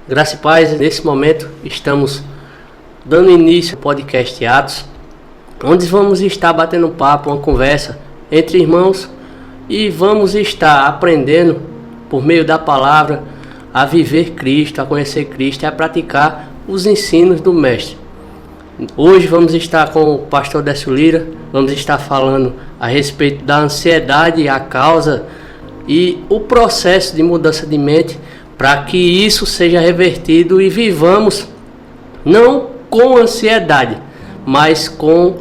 Graça e paz, nesse momento estamos dando início ao podcast Atos, onde vamos estar batendo papo, uma conversa entre irmãos e vamos estar aprendendo por meio da palavra a viver Cristo, a conhecer Cristo e a praticar os ensinos do Mestre. Hoje vamos estar com o pastor Décio Lira, vamos estar falando a respeito da ansiedade, a causa e o processo de mudança de mente para que isso seja revertido e vivamos não com ansiedade, mas com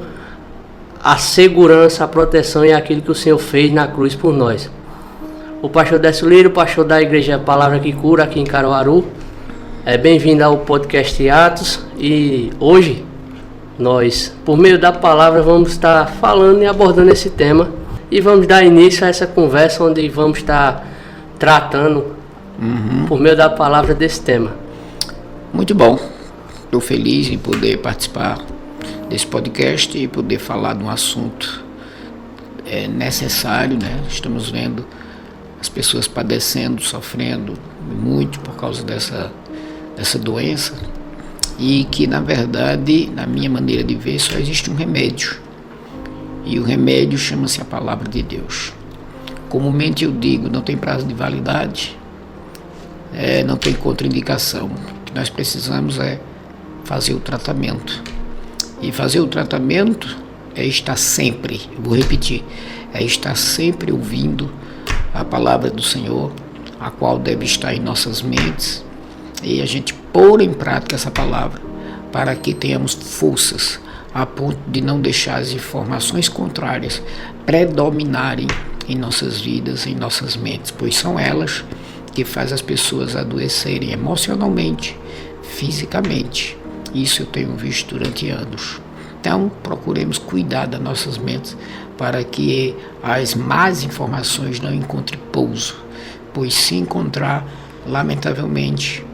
a segurança, a proteção e aquilo que o Senhor fez na cruz por nós. O pastor Décio Lira, o pastor da Igreja Palavra que Cura aqui em Caruaru, bem-vindo ao podcast Atos, e hoje nós, por meio da palavra, vamos estar falando e abordando esse tema e vamos dar início a essa conversa onde vamos estar tratando por meio da palavra desse tema. Muito bom, estou feliz em poder participar desse podcast e poder falar de um assunto necessário, né? Estamos vendo as pessoas padecendo, sofrendo muito por causa dessa doença, e que na verdade, na minha maneira de ver, só existe um remédio, e o remédio chama-se a palavra de Deus. Comumente eu digo, não tem prazo de validade, não tem contraindicação. O que nós precisamos é fazer o tratamento, e fazer o tratamento é estar sempre, eu vou repetir, é estar sempre ouvindo a palavra do Senhor, a qual deve estar em nossas mentes, e a gente pôr em prática essa palavra para que tenhamos forças a ponto de não deixar as informações contrárias predominarem em nossas vidas, em nossas mentes, pois são elas que fazem as pessoas adoecerem emocionalmente, fisicamente. Isso eu tenho visto durante anos. Então procuremos cuidar das nossas mentes para que as más informações não encontrem pouso, pois se encontrar, lamentavelmente,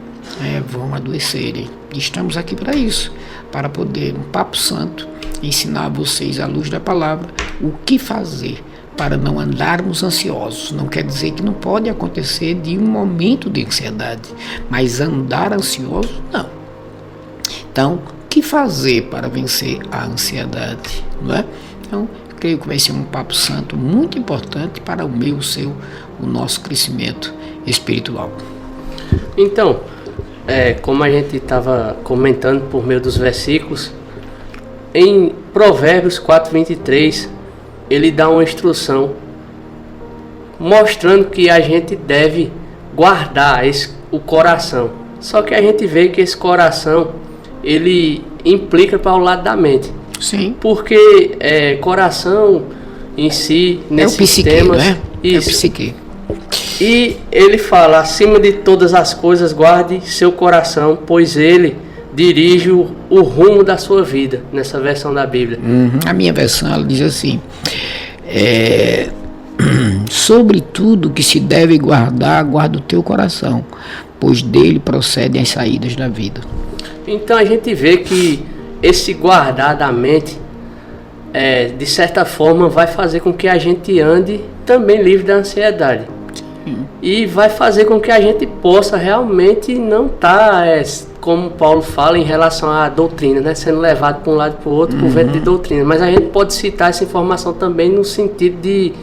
vão adoecerem. E estamos aqui para isso, para poder, no Papo Santo, ensinar a vocês, à luz da palavra, o que fazer para não andarmos ansiosos. Não quer dizer que não pode acontecer de um momento de ansiedade, mas andar ansioso, não. Então, o que fazer para vencer a ansiedade, não é? Então, creio que vai ser um Papo Santo muito importante para o meu, o seu, o nosso crescimento espiritual. Então, como a gente estava comentando por meio dos versículos, em Provérbios 4:23, ele dá uma instrução mostrando que a gente deve guardar o coração. Só que a gente vê que esse coração, ele implica para o lado da mente. Sim. Porque coração em si, nesses temas... Né? Isso. É o psique. E ele fala, acima de todas as coisas, guarde seu coração, pois ele dirige o rumo da sua vida, nessa versão da Bíblia. A minha versão, ela diz assim, sobre tudo que se deve guardar, guarda o teu coração, pois dele procedem as saídas da vida. Então a gente vê que esse guardar da mente, de certa forma, vai fazer com que a gente ande também livre da ansiedade. E vai fazer com que a gente possa realmente não estar, como Paulo fala, em relação à doutrina, né? Sendo levado para um lado e para o outro por vento de doutrina. Mas a gente pode citar essa informação também no sentido de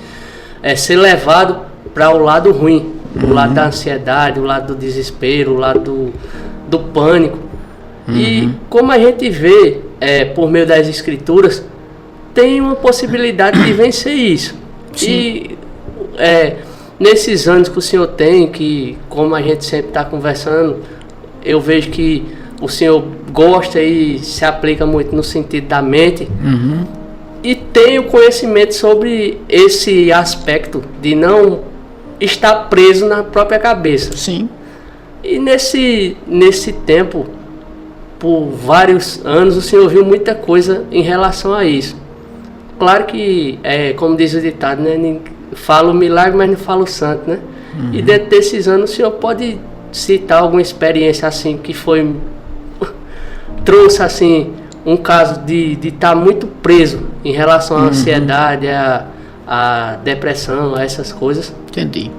ser levado para o lado ruim, o lado da ansiedade, o lado do desespero, o lado do pânico. E como a gente vê por meio das escrituras, tem uma possibilidade de vencer isso. Sim. E nesses anos que o senhor tem, que como a gente sempre está conversando, eu vejo que o senhor gosta e se aplica muito no sentido da mente, e tem o conhecimento sobre esse aspecto de não estar preso na própria cabeça. Sim. E nesse tempo, por vários anos, o senhor viu muita coisa em relação a isso. Claro que, como diz o ditado, né? Fala o milagre, mas não fala o santo, né? E dentro desses anos, o senhor pode citar alguma experiência assim que trouxe assim um caso de estar muito preso em relação à ansiedade, à depressão, a essas coisas? Entendi.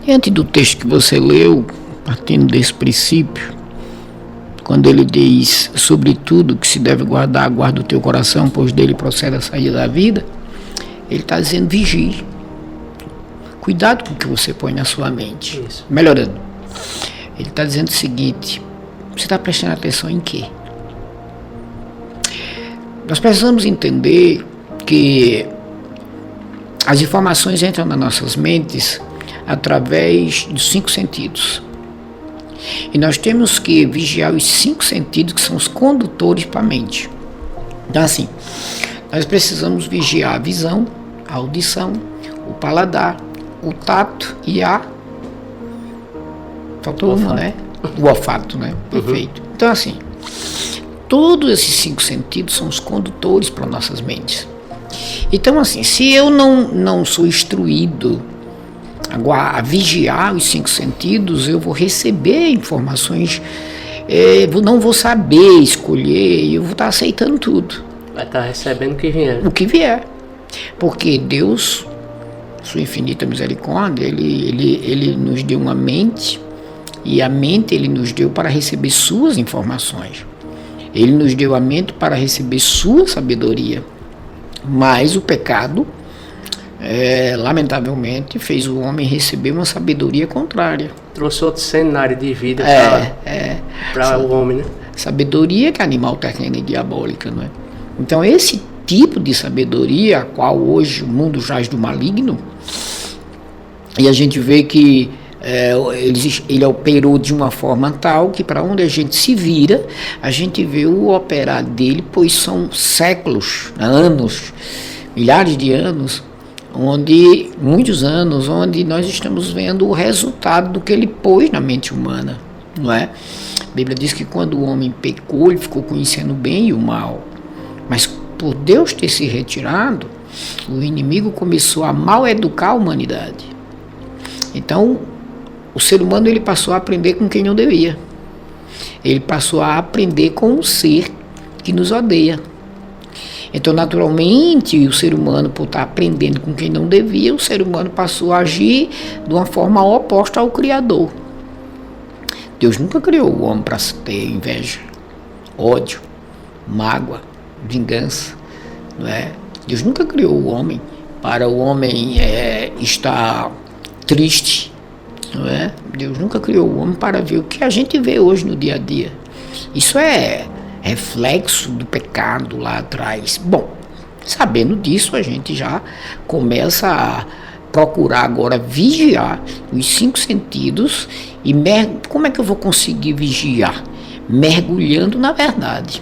Diante do texto que você leu, partindo desse princípio, quando ele diz, sobretudo que se deve guardar, guarda o teu coração, pois dele procede a saída da vida, ele está dizendo, vigie. Cuidado com o que você põe na sua mente. Isso. Melhorando. Ele está dizendo o seguinte, você está prestando atenção em quê? Nós precisamos entender que as informações entram nas nossas mentes através dos 5 sentidos. E nós temos que vigiar os 5 sentidos que são os condutores para a mente. Então assim, nós precisamos vigiar a visão, a audição, o paladar, o tato e a... Faltou uma, né? O olfato, né? Perfeito. Então assim, todos esses 5 sentidos são os condutores para nossas mentes. Então assim, se eu não sou instruído a vigiar os 5 sentidos, eu vou receber informações, não vou saber escolher, eu vou estar aceitando tudo. Vai estar recebendo o que vier. O que vier. Porque Deus, sua infinita misericórdia, ele nos deu uma mente, e a mente ele nos deu para receber suas informações. Ele nos deu a mente para receber sua sabedoria. Mas o pecado, lamentavelmente, fez o homem receber uma sabedoria contrária. Trouxe outro cenário de vida para o homem, né? Sabedoria que é animal terrena e diabólica, não é? Então esse tipo de sabedoria, a qual hoje o mundo jaz do maligno, e a gente vê que ele operou de uma forma tal que para onde a gente se vira, a gente vê o operar dele, pois são séculos, anos, milhares de anos, muitos anos, onde nós estamos vendo o resultado do que ele pôs na mente humana, não é? A Bíblia diz que quando o homem pecou, ele ficou conhecendo o bem e o mal, mas por Deus ter se retirado, o inimigo começou a mal educar a humanidade. Então, o ser humano ele passou a aprender com quem não devia. Ele passou a aprender com um ser que nos odeia. Então, naturalmente, o ser humano, por estar aprendendo com quem não devia, o ser humano passou a agir de uma forma oposta ao Criador. Deus nunca criou o homem para ter inveja, ódio, mágoa, vingança, não é? Deus nunca criou o homem para o homem estar triste, não é? Deus nunca criou o homem para ver o que a gente vê hoje no dia a dia. Isso é reflexo do pecado lá atrás. Bom, sabendo disso, a gente já começa a procurar agora vigiar os 5 sentidos. E como é que eu vou conseguir vigiar? Mergulhando na verdade.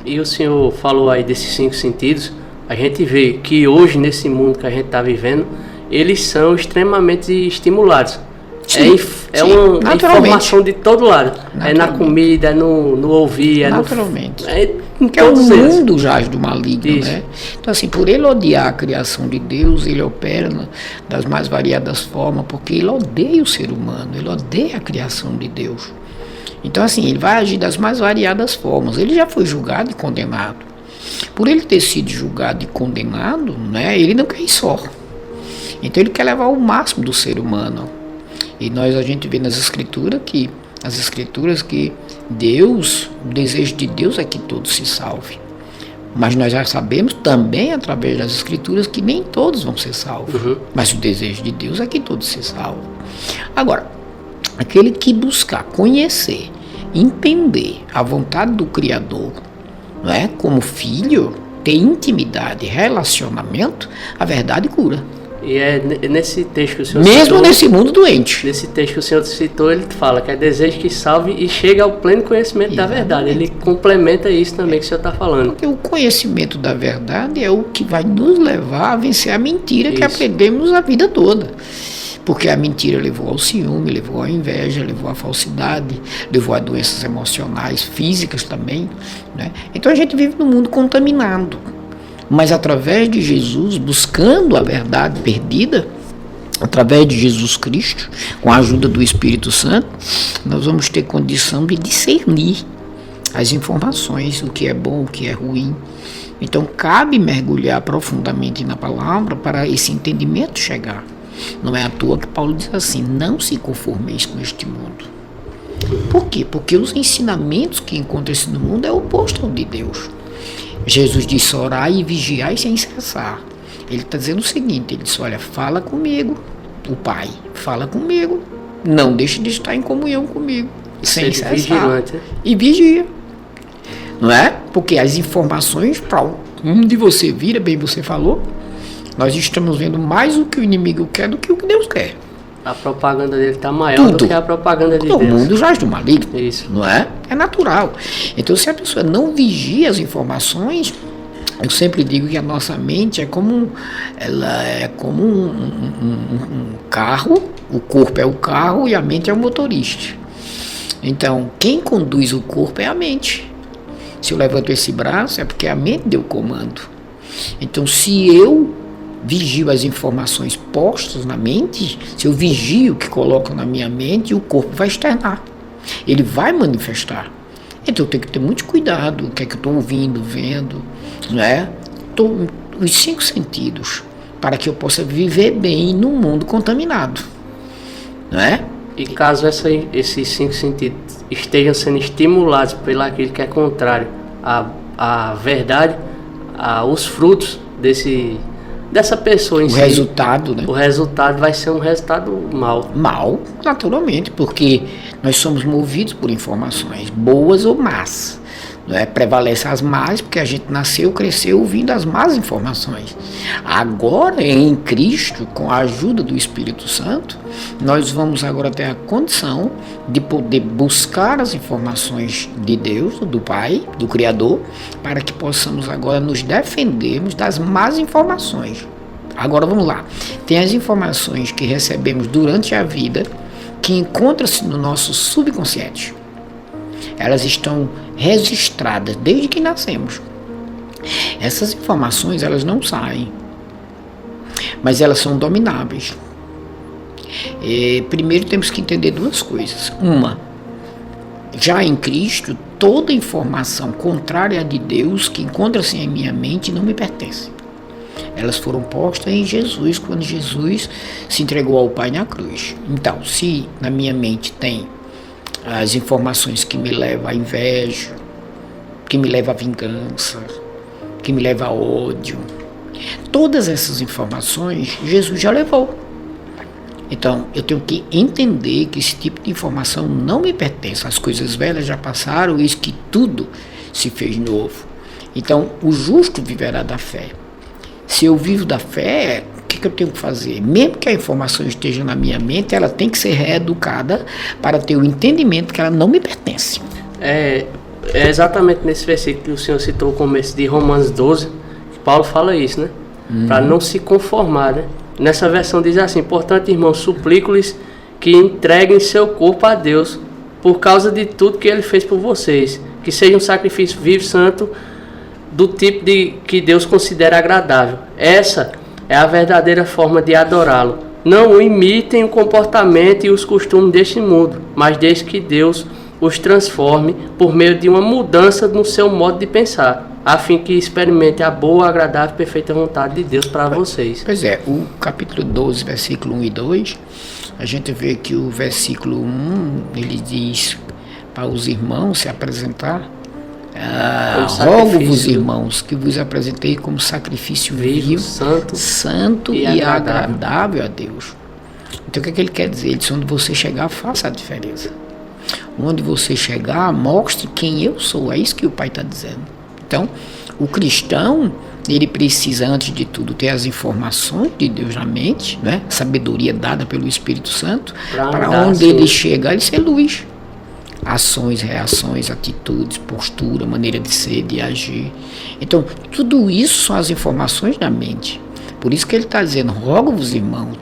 E o senhor falou aí desses 5 sentidos. A gente vê que hoje, nesse mundo que a gente está vivendo, eles são extremamente estimulados. Sim, uma informação de todo lado. É na comida, é no ouvir, naturalmente. Porque o mundo jaz do maligno, né? Então assim, por ele odiar a criação de Deus, ele opera das mais variadas formas, porque ele odeia o ser humano, ele odeia a criação de Deus. Então assim, ele vai agir das mais variadas formas. Ele já foi julgado e condenado. Por ele ter sido julgado e condenado, né, ele não quer ir só. Então ele quer levar o máximo do ser humano. E a gente vê nas escrituras que Deus, o desejo de Deus é que todos se salvem. Mas nós já sabemos também através das escrituras que nem todos vão ser salvos. Mas o desejo de Deus é que todos se salvem. Agora, aquele que buscar conhecer, entender a vontade do Criador, não é? Como filho, ter intimidade, relacionamento, a verdade cura. E é nesse texto que o senhor mesmo citou, nesse mundo doente. Nesse texto que o senhor citou, ele fala que é desejo que salve e chega ao pleno conhecimento da verdade. Ele complementa isso também que o senhor está falando. Porque o conhecimento da verdade é o que vai nos levar a vencer a mentira que aprendemos a vida toda. Porque a mentira levou ao ciúme, levou à inveja, levou à falsidade, levou a doenças emocionais, físicas também, né? Então a gente vive num mundo contaminado. Mas através de Jesus, buscando a verdade perdida, através de Jesus Cristo, com a ajuda do Espírito Santo, nós vamos ter condição de discernir as informações, o que é bom, o que é ruim. Então cabe mergulhar profundamente na palavra para esse entendimento chegar. Não é à toa que Paulo diz assim, não se conformeis com este mundo. Por quê? Porque os ensinamentos que encontram-se no mundo é o oposto ao de Deus. Jesus disse: orai e vigiai sem cessar. Ele está dizendo o seguinte, ele disse: olha, fala comigo, o Pai, fala comigo, não deixe de estar em comunhão comigo, sem cessar. Vigilante. E vigia. Não é? Porque as informações, para onde você vira, bem você falou, nós estamos vendo mais o que o inimigo quer do que o que Deus quer. A propaganda dele está maior do que a propaganda de Deus. O mundo jaz do maligno. Isso. Não é? É natural. Então, se a pessoa não vigia as informações, eu sempre digo que a nossa mente é como um carro, o corpo é o carro e a mente é o motorista. Então, quem conduz o corpo é a mente. Se eu levanto esse braço, é porque a mente deu comando. Então, se eu vigio as informações postas na mente, se eu vigio o que colocam na minha mente, o corpo vai externar. Ele vai manifestar. Então, eu tenho que ter muito cuidado, o que é que eu estou ouvindo, vendo, né? Os 5 sentidos, para que eu possa viver bem num mundo contaminado, né? E caso esses 5 sentidos estejam sendo estimulados pelo aquilo que é contrário à verdade, os frutos dessa pessoa em si, resultado, né? O resultado vai ser um resultado mau. Mau, naturalmente, porque nós somos movidos por informações, boas ou más. Não é? Prevalece as más, porque a gente nasceu, cresceu ouvindo as más informações. Agora, em Cristo, com a ajuda do Espírito Santo, nós vamos agora ter a condição de poder buscar as informações de Deus, do Pai, do Criador, para que possamos agora nos defendermos das más informações. Agora vamos lá. Tem as informações que recebemos durante a vida, que encontram-se no nosso subconsciente. Elas estão registradas desde que nascemos. Essas informações, elas não saem, mas elas são domináveis. Primeiro temos que entender 2 coisas. Uma, já em Cristo, toda informação contrária à de Deus que encontra-se em minha mente não me pertence. Elas foram postas em Jesus, quando Jesus se entregou ao Pai na cruz. Então, se na minha mente tem as informações que me levam à inveja, que me levam à vingança, que me levam a ódio, todas essas informações Jesus já levou. Então eu tenho que entender que esse tipo de informação não me pertence. As coisas velhas já passaram, eis que tudo se fez novo. Então o justo viverá da fé. Se eu vivo da fé, o que eu tenho que fazer? Mesmo que a informação esteja na minha mente, ela tem que ser reeducada para ter o entendimento que ela não me pertence. É exatamente nesse versículo que o senhor citou, o começo de Romanos 12, que Paulo fala isso, né? Para não se conformar, né? Nessa versão diz assim: portanto, irmãos, suplico-lhes que entreguem seu corpo a Deus, por causa de tudo que ele fez por vocês, que seja um sacrifício vivo, santo, do tipo que Deus considera agradável. Essa é a verdadeira forma de adorá-lo. Não imitem o comportamento e os costumes deste mundo, mas deixe que Deus os transforme por meio de uma mudança no seu modo de pensar, a fim que experimente a boa, agradável e perfeita vontade de Deus para vocês. Pois é, o capítulo 12, versículo 1 e 2, a gente vê que o versículo 1, ele diz para os irmãos se apresentar: rogo-vos, irmãos, que vos apresentei como sacrifício vivo, santo e agradável a Deus. Então o que é que ele quer dizer? Ele diz: onde você chegar, faça a diferença. Onde você chegar, mostre quem eu sou. É isso que o Pai está dizendo. Então, o cristão, ele precisa, antes de tudo, ter as informações de Deus na mente, né? Sabedoria dada pelo Espírito Santo, para onde ele chegar, ele ser luz. Ações, reações, atitudes, postura, maneira de ser, de agir. Então, tudo isso são as informações da mente. Por isso que ele está dizendo: rogo-vos, irmãos,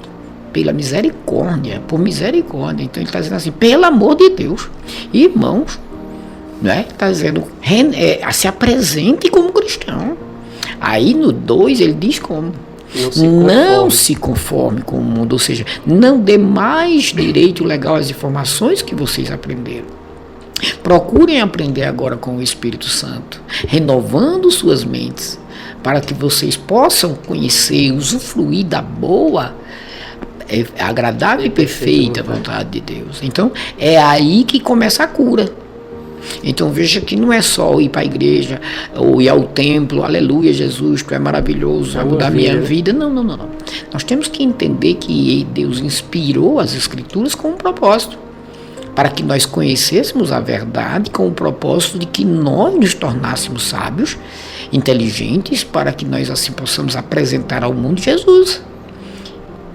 pela misericórdia, por misericórdia. Então ele está dizendo assim: pelo amor de Deus, irmãos, né? Está dizendo, se apresente como cristão. Aí no 2 ele diz como: não se conforme com o mundo, ou seja, não dê mais direito legal às informações que vocês aprenderam. Procurem aprender agora com o Espírito Santo, renovando suas mentes, para que vocês possam conhecer e usufruir da boa, é agradável e perfeita a vontade de Deus. Então, é aí que começa a cura. Então veja que não é só ir para a igreja ou ir ao templo, aleluia Jesus, tu é maravilhoso, vai mudar a minha vida. Não. Nós temos que entender que Deus inspirou as Escrituras com um propósito, para que nós conhecêssemos a verdade, com o propósito de que nós nos tornássemos sábios, inteligentes, para que nós assim possamos apresentar ao mundo Jesus.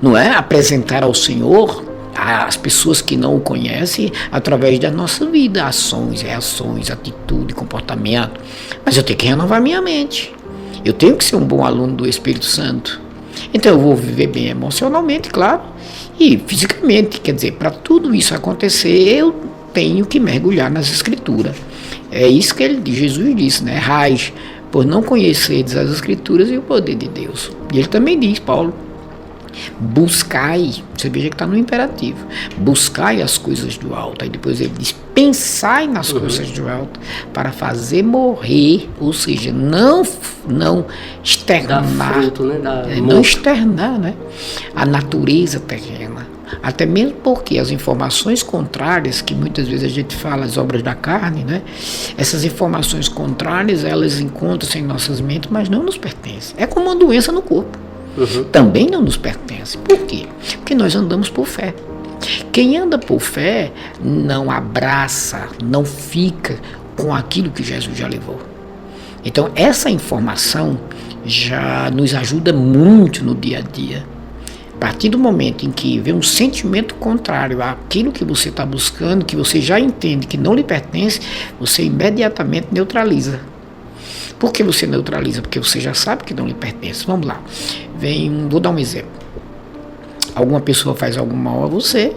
Não é apresentar ao Senhor as pessoas que não o conhecem através da nossa vida, ações, reações, atitude, comportamento. Mas eu tenho que renovar minha mente. Eu tenho que ser um bom aluno do Espírito Santo. Então eu vou viver bem emocionalmente, claro, e fisicamente. Quer dizer, para tudo isso acontecer, eu tenho que mergulhar nas Escrituras. É isso que Jesus disse, né? Errais, por não conhecerdes as Escrituras e o poder de Deus. E ele também diz, Paulo, buscai, você veja que está no imperativo, buscai as coisas do alto. Aí depois ele diz, pensai nas coisas do alto, para fazer morrer, ou seja, não externar, fruto, né? não externar, né? A natureza terrena. Até mesmo porque as informações contrárias, que muitas vezes a gente fala, as obras da carne, né? Essas informações contrárias, elas encontram-se em nossas mentes, mas não nos pertencem. É como uma doença no corpo. Também não nos pertence. Por quê? Porque nós andamos por fé. Quem anda por fé não abraça, não fica com aquilo que Jesus já levou. Então essa informação já nos ajuda muito no dia a dia. A partir do momento em que vem um sentimento contrário àquilo que você está buscando, que você já entende que não lhe pertence, você imediatamente neutraliza. Por que você neutraliza? Porque você já sabe que não lhe pertence. Vamos lá. Vou dar um exemplo. Alguma pessoa faz algum mal a você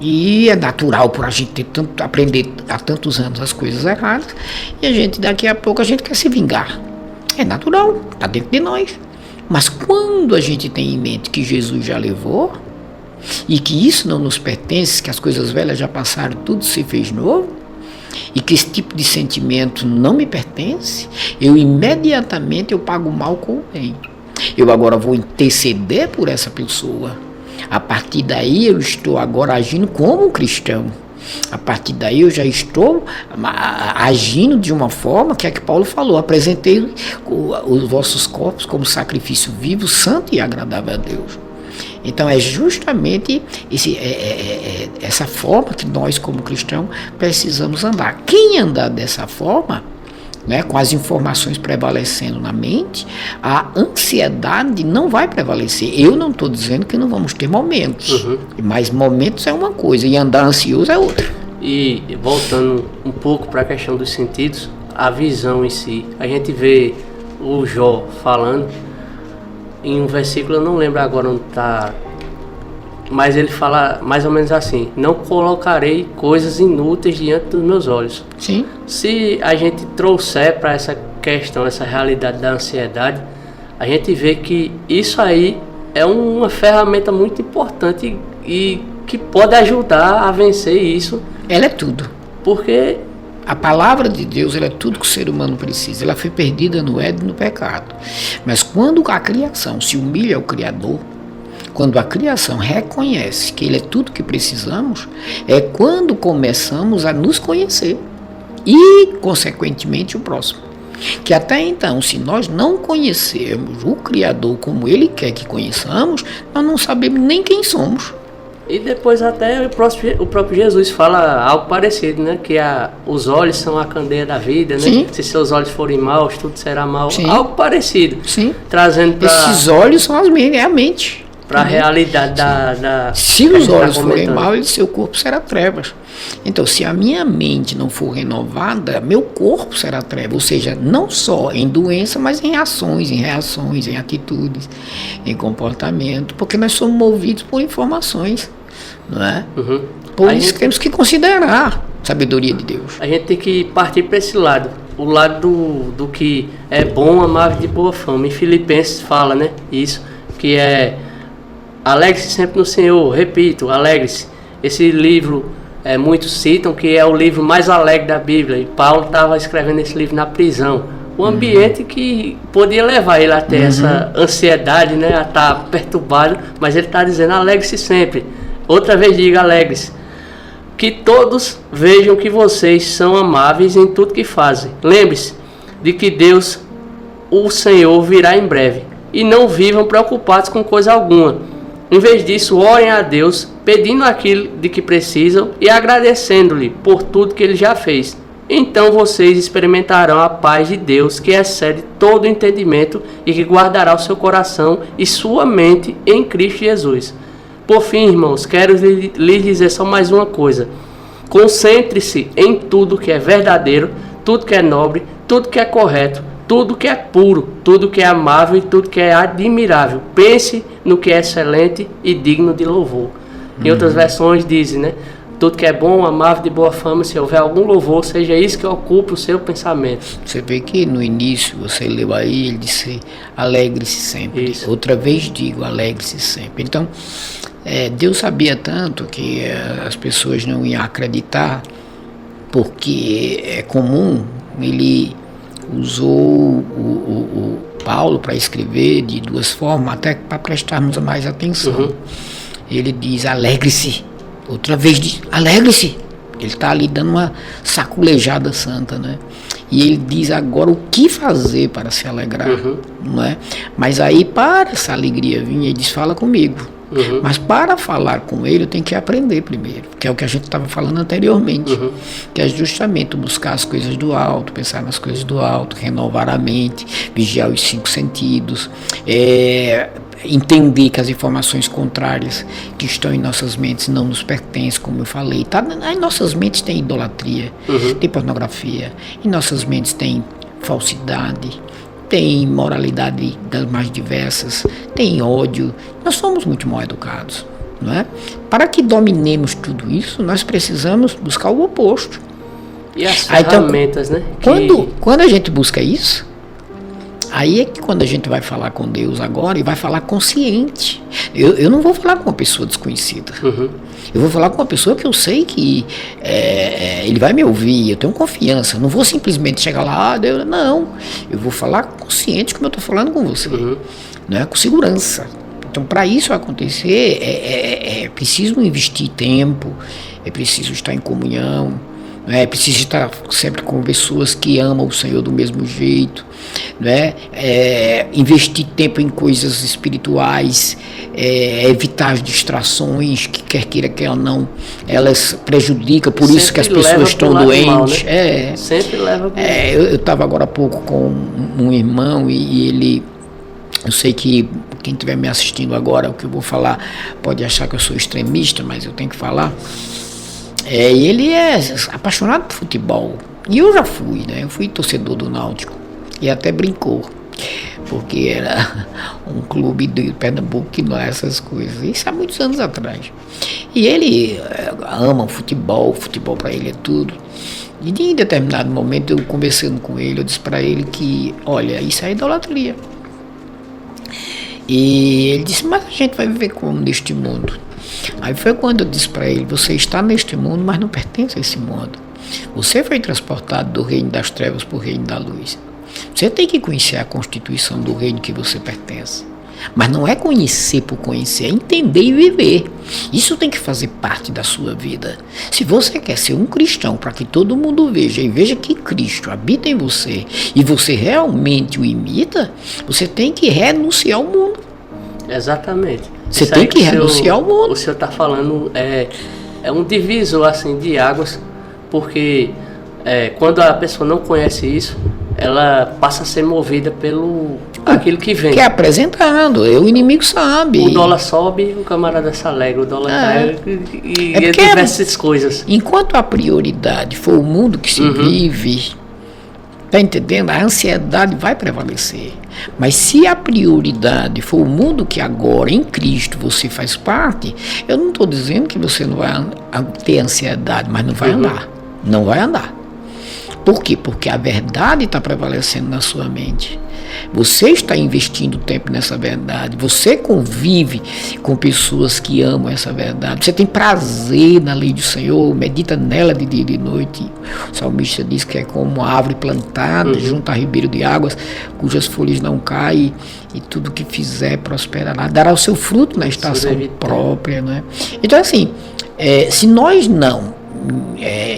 e é natural por a gente aprender há tantos anos as coisas erradas e a gente daqui a pouco a gente quer se vingar. É natural, está dentro de nós. Mas quando a gente tem em mente que Jesus já levou e que isso não nos pertence, que as coisas velhas já passaram, tudo se fez novo, e que esse tipo de sentimento não me pertence, eu imediatamente pago o mal com o bem. Eu agora vou interceder por essa pessoa. A partir daí eu estou agora agindo como um cristão. A partir daí eu já estou agindo de uma forma que é que Paulo falou, apresentei os vossos corpos como sacrifício vivo, santo e agradável a Deus. Então é justamente essa forma que nós como cristãos precisamos andar. Quem andar dessa forma, né, com as informações prevalecendo na mente, a ansiedade não vai prevalecer. Eu não estou dizendo que não vamos ter momentos, mas momentos é uma coisa e andar ansioso é outra. E voltando um pouco para a questão dos sentidos, a visão em si, a gente vê o Jó falando em um versículo, eu não lembro agora onde está, mas ele fala mais ou menos assim: não colocarei coisas inúteis diante dos meus olhos. Sim. Se a gente trouxer para essa questão, essa realidade da ansiedade, a gente vê que isso aí é uma ferramenta muito importante e que pode ajudar a vencer isso. Ela é tudo. Porque a palavra de Deus, ela é tudo que o ser humano precisa. Ela foi perdida no Éden e no pecado. Mas quando a criação se humilha ao Criador, quando a criação reconhece que Ele é tudo que precisamos, é quando começamos a nos conhecer e, consequentemente, o próximo. Que até então, se nós não conhecermos o Criador como Ele quer que conheçamos, nós não sabemos nem quem somos. E depois até o próprio Jesus fala algo parecido, né? Que os olhos são a candeia da vida, né? Sim. Se seus olhos forem maus, tudo será mal. Sim. Algo parecido. Sim. Trazendo para esses olhos são a mente. Para a realidade da se os olhos forem maus, seu corpo será trevas. Então, se a minha mente não for renovada, meu corpo será trevas. Ou seja, não só em doença, mas em ações, em reações, em atitudes, em comportamento. Porque nós somos movidos por informações, não é? Por isso temos que considerar a sabedoria de Deus. A gente tem que partir para esse lado. O lado do que é bom, amável, de boa fama. Em Filipenses fala, né? Isso, que é: alegre-se sempre no Senhor. Repito, alegre-se. Esse livro, muitos citam que é o livro mais alegre da Bíblia. E Paulo estava escrevendo esse livro na prisão. o ambiente que podia levar ele a ter essa ansiedade, né, a estar perturbado, mas ele está dizendo, alegre-se sempre. Outra vez diga, alegre-se. Que todos vejam que vocês são amáveis em tudo que fazem. Lembre-se de que Deus, o Senhor, virá em breve. E não vivam preocupados com coisa alguma. Em vez disso, orem a Deus, pedindo aquilo de que precisam e agradecendo-lhe por tudo que Ele já fez. Então vocês experimentarão a paz de Deus, que excede todo entendimento e que guardará o seu coração e sua mente em Cristo Jesus. Por fim, irmãos, quero lhes dizer só mais uma coisa. Concentre-se em tudo que é verdadeiro, tudo que é nobre, tudo que é correto, tudo que é puro, tudo que é amável e tudo que é admirável. Pense no que é excelente e digno de louvor. Em outras versões dizem, né? Tudo que é bom, amável, de boa fama, se houver algum louvor, seja isso que ocupe o seu pensamento. Você vê que no início, você leu aí, ele disse, alegre-se sempre. Isso. Outra vez digo, alegre-se sempre. Então, Deus sabia tanto que as pessoas não iam acreditar, porque é comum, ele usou o Paulo para escrever de duas formas, até para prestarmos mais atenção. Ele diz, alegre-se. Outra vez diz, alegre-se. Ele está ali dando uma saculejada santa, né? E ele diz agora o que fazer para se alegrar, não é? Mas aí, para essa alegria vir, ele diz, fala comigo. Mas para falar com ele, eu tenho que aprender primeiro, que é o que a gente estava falando anteriormente, que é justamente buscar as coisas do alto, pensar nas coisas do alto, renovar a mente, vigiar os 5 sentidos, entender que as informações contrárias que estão em nossas mentes não nos pertencem, como eu falei. Em nossas mentes tem idolatria, tem pornografia, em nossas mentes tem falsidade, tem moralidade das mais diversas, tem ódio. Nós somos muito mal educados, não é? Para que dominemos tudo isso, nós precisamos buscar o oposto. E as ferramentas, né? Quando a gente busca isso, aí é que quando a gente vai falar com Deus agora, e vai falar consciente. Eu não vou falar com uma pessoa desconhecida. Eu vou falar com uma pessoa que eu sei que ele vai me ouvir, eu tenho confiança. Não vou simplesmente chegar lá, Deus, não. Eu vou falar consciente como eu estou falando com você, né? Com segurança. Então, para isso acontecer, é preciso investir tempo, é preciso estar em comunhão, é preciso estar sempre com pessoas que amam o Senhor do mesmo jeito, né? Investir tempo em coisas espirituais, evitar as distrações, que quer queira, quer não, elas prejudicam, por isso que as pessoas estão doentes. Mal, né? Sempre leva pro eu estava agora há pouco com um irmão e ele, eu sei que quem estiver me assistindo agora, o que eu vou falar pode achar que eu sou extremista, mas eu tenho que falar. E ele é apaixonado por futebol. E eu já fui, né? Eu fui torcedor do Náutico. E até brincou. Porque era um clube de Pernambuco que não é essas coisas. Isso há muitos anos atrás. E ele ama o futebol para ele é tudo. E em determinado momento, eu conversando com ele, eu disse para ele que, olha, isso é idolatria. E ele disse, mas a gente vai viver como neste mundo? Aí foi quando eu disse para ele, você está neste mundo, mas não pertence a esse mundo. Você foi transportado do reino das trevas para o reino da luz. Você tem que conhecer a constituição do reino que você pertence. Mas não é conhecer por conhecer, é entender e viver. Isso tem que fazer parte da sua vida. Se você quer ser um cristão, para que todo mundo veja e veja que Cristo habita em você e você realmente o imita, você tem que renunciar ao mundo. Exatamente. Você tem que renunciar ao mundo. O senhor está falando, é um divisor assim, de águas, porque quando a pessoa não conhece isso, ela passa a ser movida pelo aquilo que vem. Que é apresentando, o inimigo sabe. O dólar sobe, o camarada se alegra, o dólar cai e diversas coisas. Enquanto a prioridade for o mundo que se vive, tá entendendo? A ansiedade vai prevalecer. Mas se a prioridade for o mundo que agora em Cristo você faz parte, eu não estou dizendo que você não vai ter ansiedade, mas não vai andar. Não vai andar. Por quê? Porque a verdade está prevalecendo na sua mente. Você está investindo tempo nessa verdade. Você convive com pessoas que amam essa verdade. Você tem prazer na lei do Senhor, medita nela de dia e de noite. O salmista diz que é como uma árvore plantada junto a ribeiro de águas, cujas folhas não caem, e tudo que fizer prosperará. Dará o seu fruto na estação própria, né? Então, assim, se nós não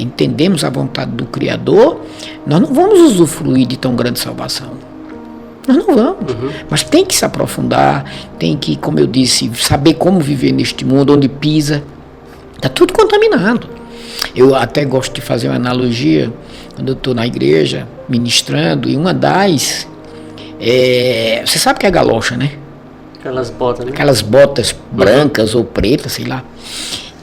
entendemos a vontade do Criador, nós não vamos usufruir de tão grande salvação. Nós não vamos. Mas tem que se aprofundar, tem que, como eu disse, saber como viver neste mundo onde pisa. Está tudo contaminado. Eu até gosto de fazer uma analogia, quando eu estou na igreja ministrando, e uma das... você sabe o que é galocha, né? Aquelas botas, né? Aquelas botas brancas ou pretas, sei lá.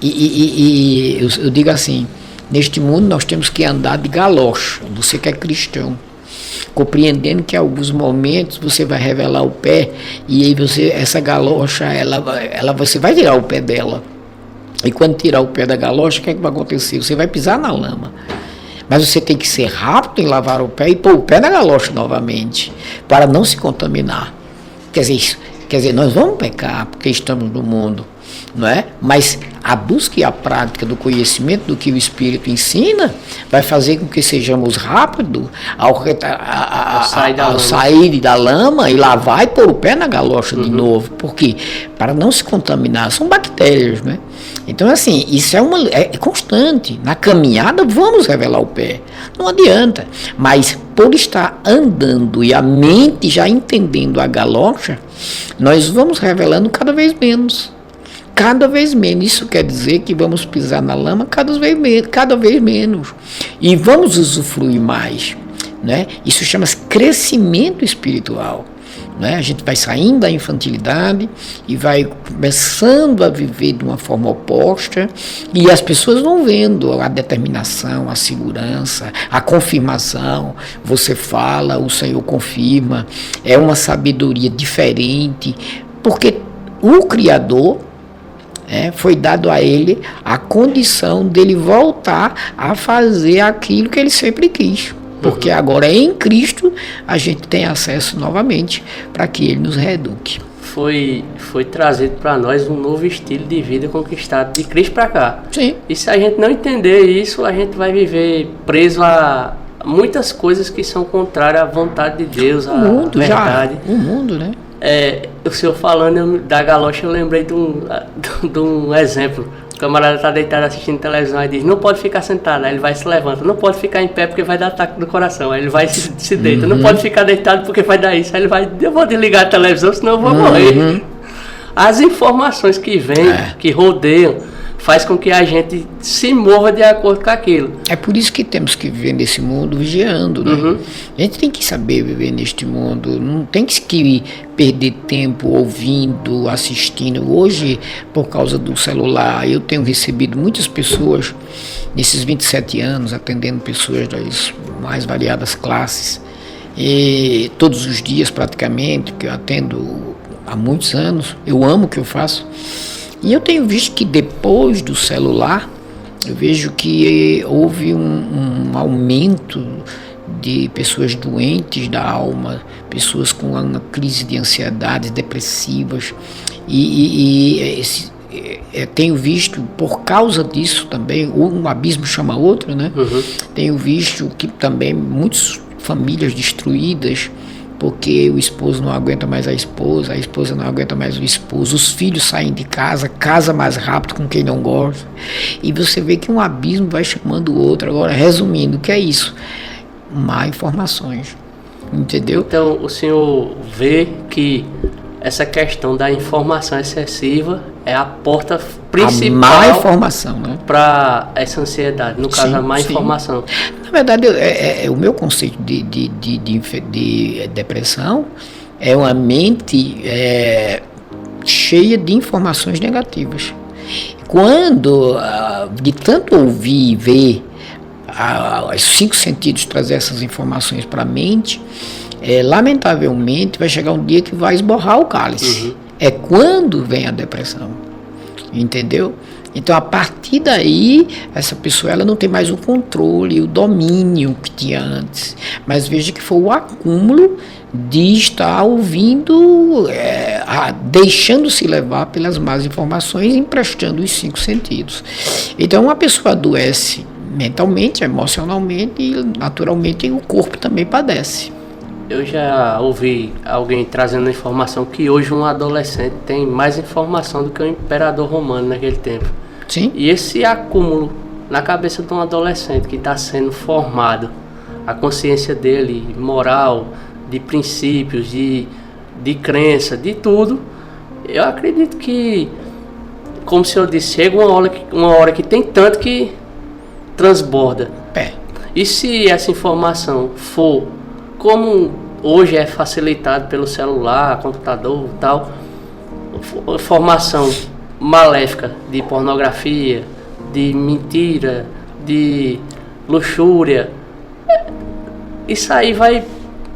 E eu digo assim, neste mundo nós temos que andar de galocha, você que é cristão, compreendendo que em alguns momentos você vai revelar o pé, e aí essa galocha, você vai tirar o pé dela, e quando tirar o pé da galocha, o que é que vai acontecer? Você vai pisar na lama, mas você tem que ser rápido em lavar o pé e pôr o pé na galocha novamente, para não se contaminar. Quer dizer, nós vamos pecar porque estamos no mundo, não é? Mas a busca e a prática do conhecimento do que o Espírito ensina vai fazer com que sejamos rápidos ao sair da lama e lavar e pôr o pé na galocha de novo. Por quê? Para não se contaminar. São bactérias, né? Então, assim, isso é constante. Na caminhada, vamos revelar o pé. Não adianta. Mas, por estar andando e a mente já entendendo a galocha, nós vamos revelando cada vez menos. Cada vez menos. Isso quer dizer que vamos pisar na lama cada vez menos. E vamos usufruir mais, né? Isso chama-se crescimento espiritual. Né? A gente vai saindo da infantilidade e vai começando a viver de uma forma oposta, e as pessoas vão vendo a determinação, a segurança, a confirmação. Você fala, o Senhor confirma. É uma sabedoria diferente, porque o Criador... foi dado a ele a condição dele voltar a fazer aquilo que ele sempre quis. Porque agora em Cristo a gente tem acesso novamente para que ele nos reeduque. Foi trazido para nós um novo estilo de vida conquistado de Cristo para cá. Sim. E se a gente não entender isso, a gente vai viver preso a muitas coisas que são contrárias à vontade de Deus, à verdade. O mundo, né? O senhor falando da galocha, eu lembrei de um exemplo. O camarada está deitado assistindo televisão e diz: não pode ficar sentado. Aí ele vai se levanta. Não pode ficar em pé porque vai dar ataque do coração. Aí ele vai se deita. Não pode ficar deitado porque vai dar isso. Aí ele vai: eu vou desligar a televisão, senão eu vou morrer. As informações que vêm, que rodeiam, faz com que a gente se mova de acordo com aquilo. É por isso que temos que viver nesse mundo vigiando, né? A gente tem que saber viver neste mundo, não tem que perder tempo ouvindo, assistindo. Hoje, por causa do celular, eu tenho recebido muitas pessoas, nesses 27 anos, atendendo pessoas das mais variadas classes, e todos os dias praticamente, que eu atendo há muitos anos, eu amo o que eu faço. E eu tenho visto que depois do celular, eu vejo que houve um aumento de pessoas doentes da alma, pessoas com uma crise de ansiedade, depressivas. Tenho visto, por causa disso também, um abismo chama outro, né? Tenho visto que também muitas famílias destruídas, porque o esposo não aguenta mais a esposa não aguenta mais o esposo, os filhos saem de casa mais rápido com quem não gosta, e você vê que um abismo vai chamando o outro. Agora, resumindo, o que é isso? Má informações, entendeu? Então, o senhor vê que essa questão da informação excessiva é a porta principal, a má informação, né, para essa ansiedade, no caso, a má informação. Na verdade, o meu conceito de depressão é uma mente cheia de informações negativas. Quando, de tanto ouvir e ver, os 5 sentidos trazer essas informações para a mente, lamentavelmente vai chegar um dia que vai esborrar o cálice. É quando vem a depressão, entendeu? Então, a partir daí, essa pessoa ela não tem mais o controle, o domínio que tinha antes. Mas veja que foi o acúmulo de estar ouvindo, deixando-se levar pelas más informações, emprestando os 5 sentidos. Então, uma pessoa adoece mentalmente, emocionalmente e, naturalmente, o corpo também padece. Eu já ouvi alguém trazendo a informação que hoje um adolescente tem mais informação do que o imperador romano naquele tempo. Sim. E esse acúmulo na cabeça de um adolescente que está sendo formado, a consciência dele, moral, de princípios, de crença, de tudo, eu acredito que, como o senhor disse, chega uma hora que tem tanto que transborda. E se essa informação for como hoje é facilitado pelo celular, computador e tal, informação maléfica de pornografia, de mentira, de luxúria, isso aí vai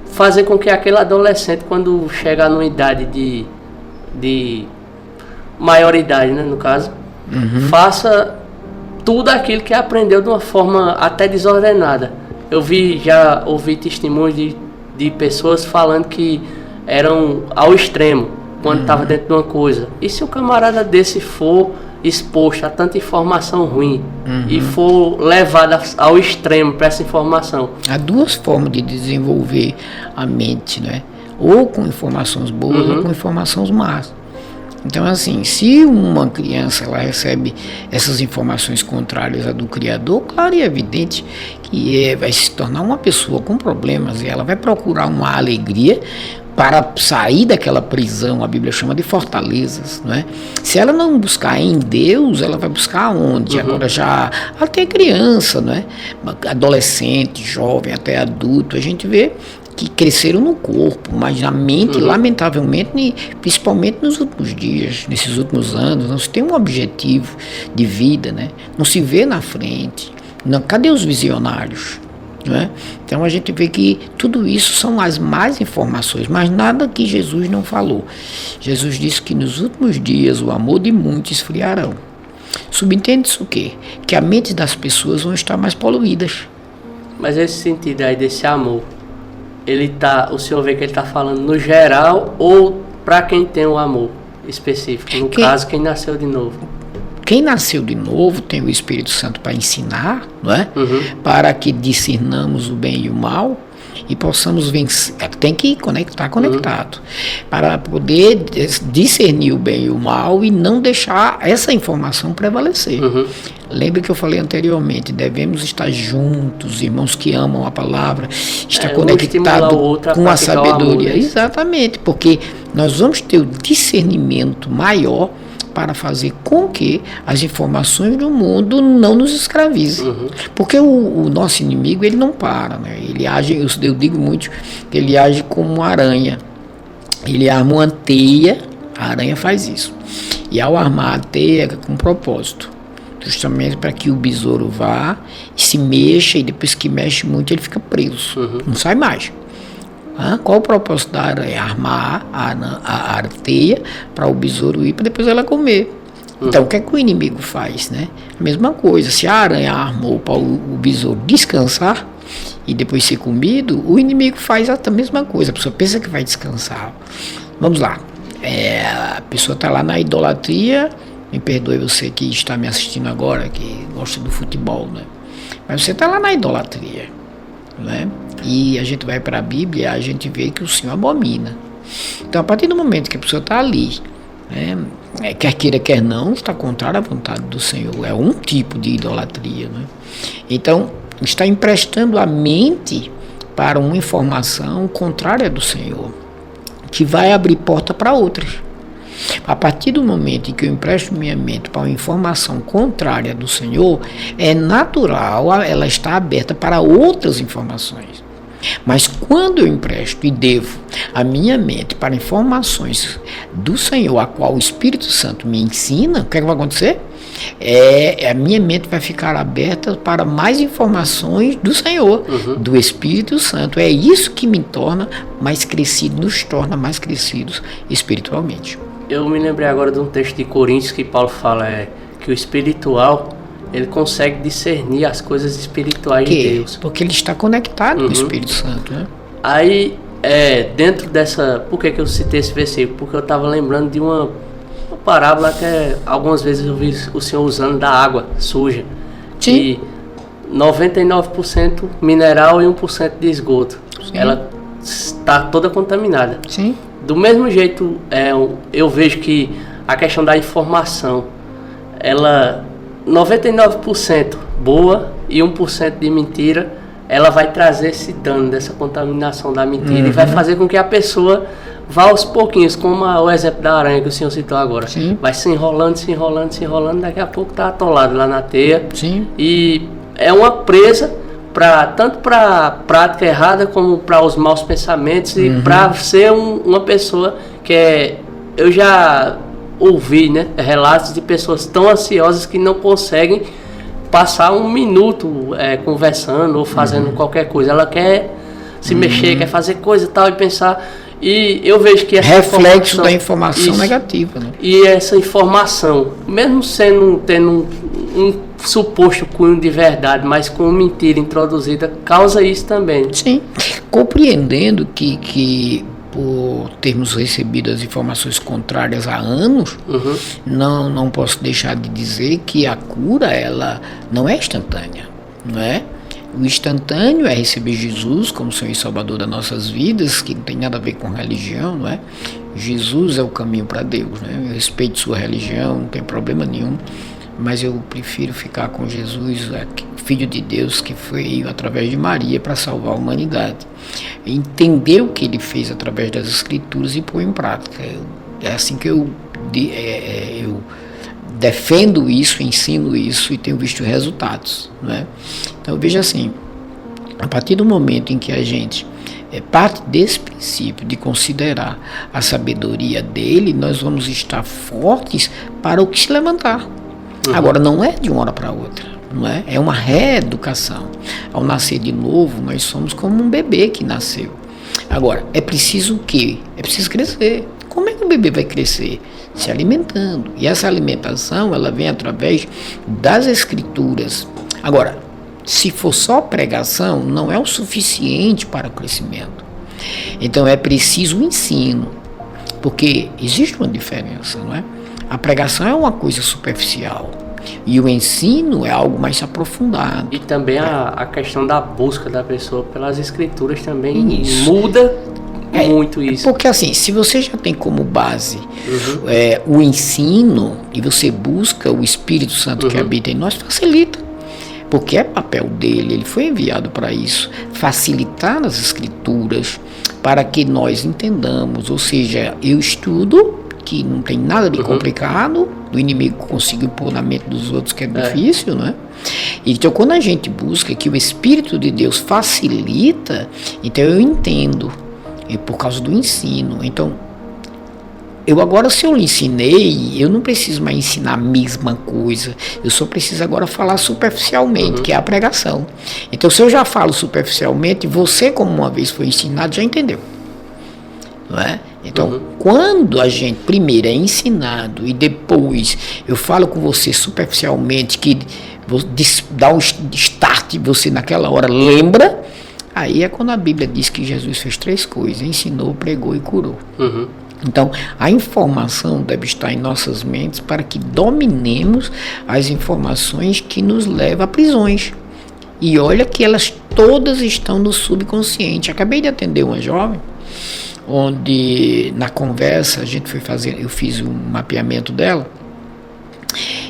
fazer com que aquele adolescente, quando chegar numa idade de maioridade, né, no caso, faça tudo aquilo que aprendeu de uma forma até desordenada. Eu já ouvi testemunhos de pessoas falando que eram ao extremo quando estava dentro de uma coisa. E se o camarada desse for exposto a tanta informação ruim e for levado ao extremo para essa informação? Há 2 formas de desenvolver a mente, né? Ou com informações boas ou com informações más. Então, assim, se uma criança ela recebe essas informações contrárias à do Criador, claro e evidente que vai se tornar uma pessoa com problemas e ela vai procurar uma alegria para sair daquela prisão, a Bíblia chama de fortalezas, não é? Se ela não buscar em Deus, ela vai buscar onde? Agora já até criança, não é? Adolescente, jovem, até adulto, a gente vê que cresceram no corpo, mas na mente, lamentavelmente, principalmente nos últimos dias, nesses últimos anos, não se tem um objetivo de vida, né? Não se vê na frente. Não, cadê os visionários? Não é? Então a gente vê que tudo isso são as más informações, mas nada que Jesus não falou. Jesus disse que nos últimos dias o amor de muitos esfriarão. Subentende-se o quê? Que a mente das pessoas vão estar mais poluídas. Mas esse sentido aí desse amor, o senhor vê que ele está falando no geral ou para quem tem o amor específico? No caso, quem nasceu de novo. Quem nasceu de novo tem o Espírito Santo para ensinar, não é? Para que discernamos o bem e o mal e possamos vencer. Tem que estar conectado para poder discernir o bem e o mal e não deixar essa informação prevalecer. Lembre que eu falei anteriormente, devemos estar juntos, irmãos que amam a palavra, estar conectado com a sabedoria. Exatamente, porque nós vamos ter o discernimento maior para fazer com que as informações do mundo não nos escravizem. Porque o nosso inimigo, ele não para, né? Ele age, eu digo muito, que ele age como uma aranha. Ele arma uma teia, a aranha faz isso. E ao armar a teia, é com propósito. Justamente para que o besouro vá e se mexa, e depois que mexe muito, ele fica preso. Não sai mais. Qual o propósito da aranha? É armar a teia para o besouro ir para depois ela comer. Então, o que é que o inimigo faz, né? A mesma coisa. Se a aranha armou para o besouro descansar e depois ser comido, o inimigo faz a mesma coisa. A pessoa pensa que vai descansar. Vamos lá. A pessoa está lá na idolatria. Me perdoe você que está me assistindo agora, que gosta do futebol, né? Mas você está lá na idolatria, né? E a gente vai para a Bíblia, a gente vê que o Senhor abomina. Então, a partir do momento que a pessoa está ali, né, quer queira, quer não, está contrário à vontade do Senhor. É um tipo de idolatria, né? Então, está emprestando a mente para uma informação contrária do Senhor, que vai abrir porta para outras. A partir do momento em que eu empresto minha mente para uma informação contrária do Senhor, é natural ela estar aberta para outras informações. Mas quando eu empresto e devo a minha mente para informações do Senhor, a qual o Espírito Santo me ensina, o que é que vai acontecer? A minha mente vai ficar aberta para mais informações do Senhor, do Espírito Santo. É isso que me torna mais crescido, nos torna mais crescidos espiritualmente. Eu me lembrei agora de um texto de Coríntios que Paulo fala, que o espiritual, ele consegue discernir as coisas espirituais de Deus. Porque ele está conectado com o Espírito Santo, né? Aí, dentro dessa... Por que eu citei esse versículo? Porque eu estava lembrando de uma parábola que algumas vezes eu vi o Senhor usando da água suja. Sim. Que 99% mineral e 1% de esgoto. Sim. Ela está toda contaminada. Sim. Do mesmo jeito, eu vejo que a questão da informação, ela 99% boa e 1% de mentira, ela vai trazer esse dano dessa contaminação da mentira e vai fazer com que a pessoa vá aos pouquinhos, como o exemplo da aranha que o senhor citou agora. Sim. Vai se enrolando, daqui a pouco está atolado lá na teia. Sim. E é uma presa tanto para a prática errada como para os maus pensamentos e para ser uma pessoa que eu já ouvi, né, relatos de pessoas tão ansiosas que não conseguem passar um minuto conversando ou fazendo qualquer coisa. Ela quer se mexer, quer fazer coisa e tal e pensar. E eu vejo que essa reflexo da informação negativa, né? E essa informação, mesmo tendo um suposto cunho de verdade, mas com mentira introduzida, causa isso também. Sim, compreendendo que por termos recebido as informações contrárias há anos, não posso deixar de dizer que a cura, ela não é instantânea, não é? O instantâneo é receber Jesus como Senhor e Salvador das nossas vidas, que não tem nada a ver com religião, não é? Jesus é o caminho para Deus, né? Eu respeito sua religião, não tem problema nenhum, mas eu prefiro ficar com Jesus, Filho de Deus, que veio através de Maria para salvar a humanidade. Entender o que ele fez através das Escrituras e pôr em prática. É assim que eu defendo isso, ensino isso e tenho visto resultados, né? Então veja assim, a partir do momento em que a gente parte desse princípio de considerar a sabedoria dele, nós vamos estar fortes para o que se levantar. Agora não é de uma hora para outra, não é? É uma reeducação. Ao nascer de novo, nós somos como um bebê que nasceu. Agora, é preciso o quê? É preciso crescer. Como é que o bebê vai crescer? Se alimentando. E essa alimentação, ela vem através das Escrituras. Agora, se for só pregação, não é o suficiente para o crescimento. Então, é preciso o ensino. Porque existe uma diferença, não é? A pregação é uma coisa superficial. E o ensino é algo mais aprofundado. E também a questão da busca da pessoa pelas Escrituras também muda muito isso. Porque assim, se você já tem como base o ensino e você busca o Espírito Santo que habita em nós, facilita. Porque é papel dele, ele foi enviado para isso, facilitar as Escrituras para que nós entendamos. Ou seja, eu estudo, que não tem nada de complicado, o inimigo conseguiu pôr na mente dos outros que é difícil, né? Então, quando a gente busca que o Espírito de Deus facilita, então eu entendo, por causa do ensino. Então, se eu lhe ensinei, eu não preciso mais ensinar a mesma coisa, eu só preciso agora falar superficialmente, que é a pregação. Então, se eu já falo superficialmente, você, como uma vez foi ensinado, já entendeu, não é? Então, quando a gente primeiro é ensinado e depois eu falo com você superficialmente, que dá um start, você naquela hora lembra, aí é quando a Bíblia diz que Jesus fez 3 coisas: ensinou, pregou e curou. Então, a informação deve estar em nossas mentes para que dominemos as informações que nos levam a prisões. E olha que elas todas estão no subconsciente. Acabei de atender uma jovem, onde na conversa eu fiz um mapeamento dela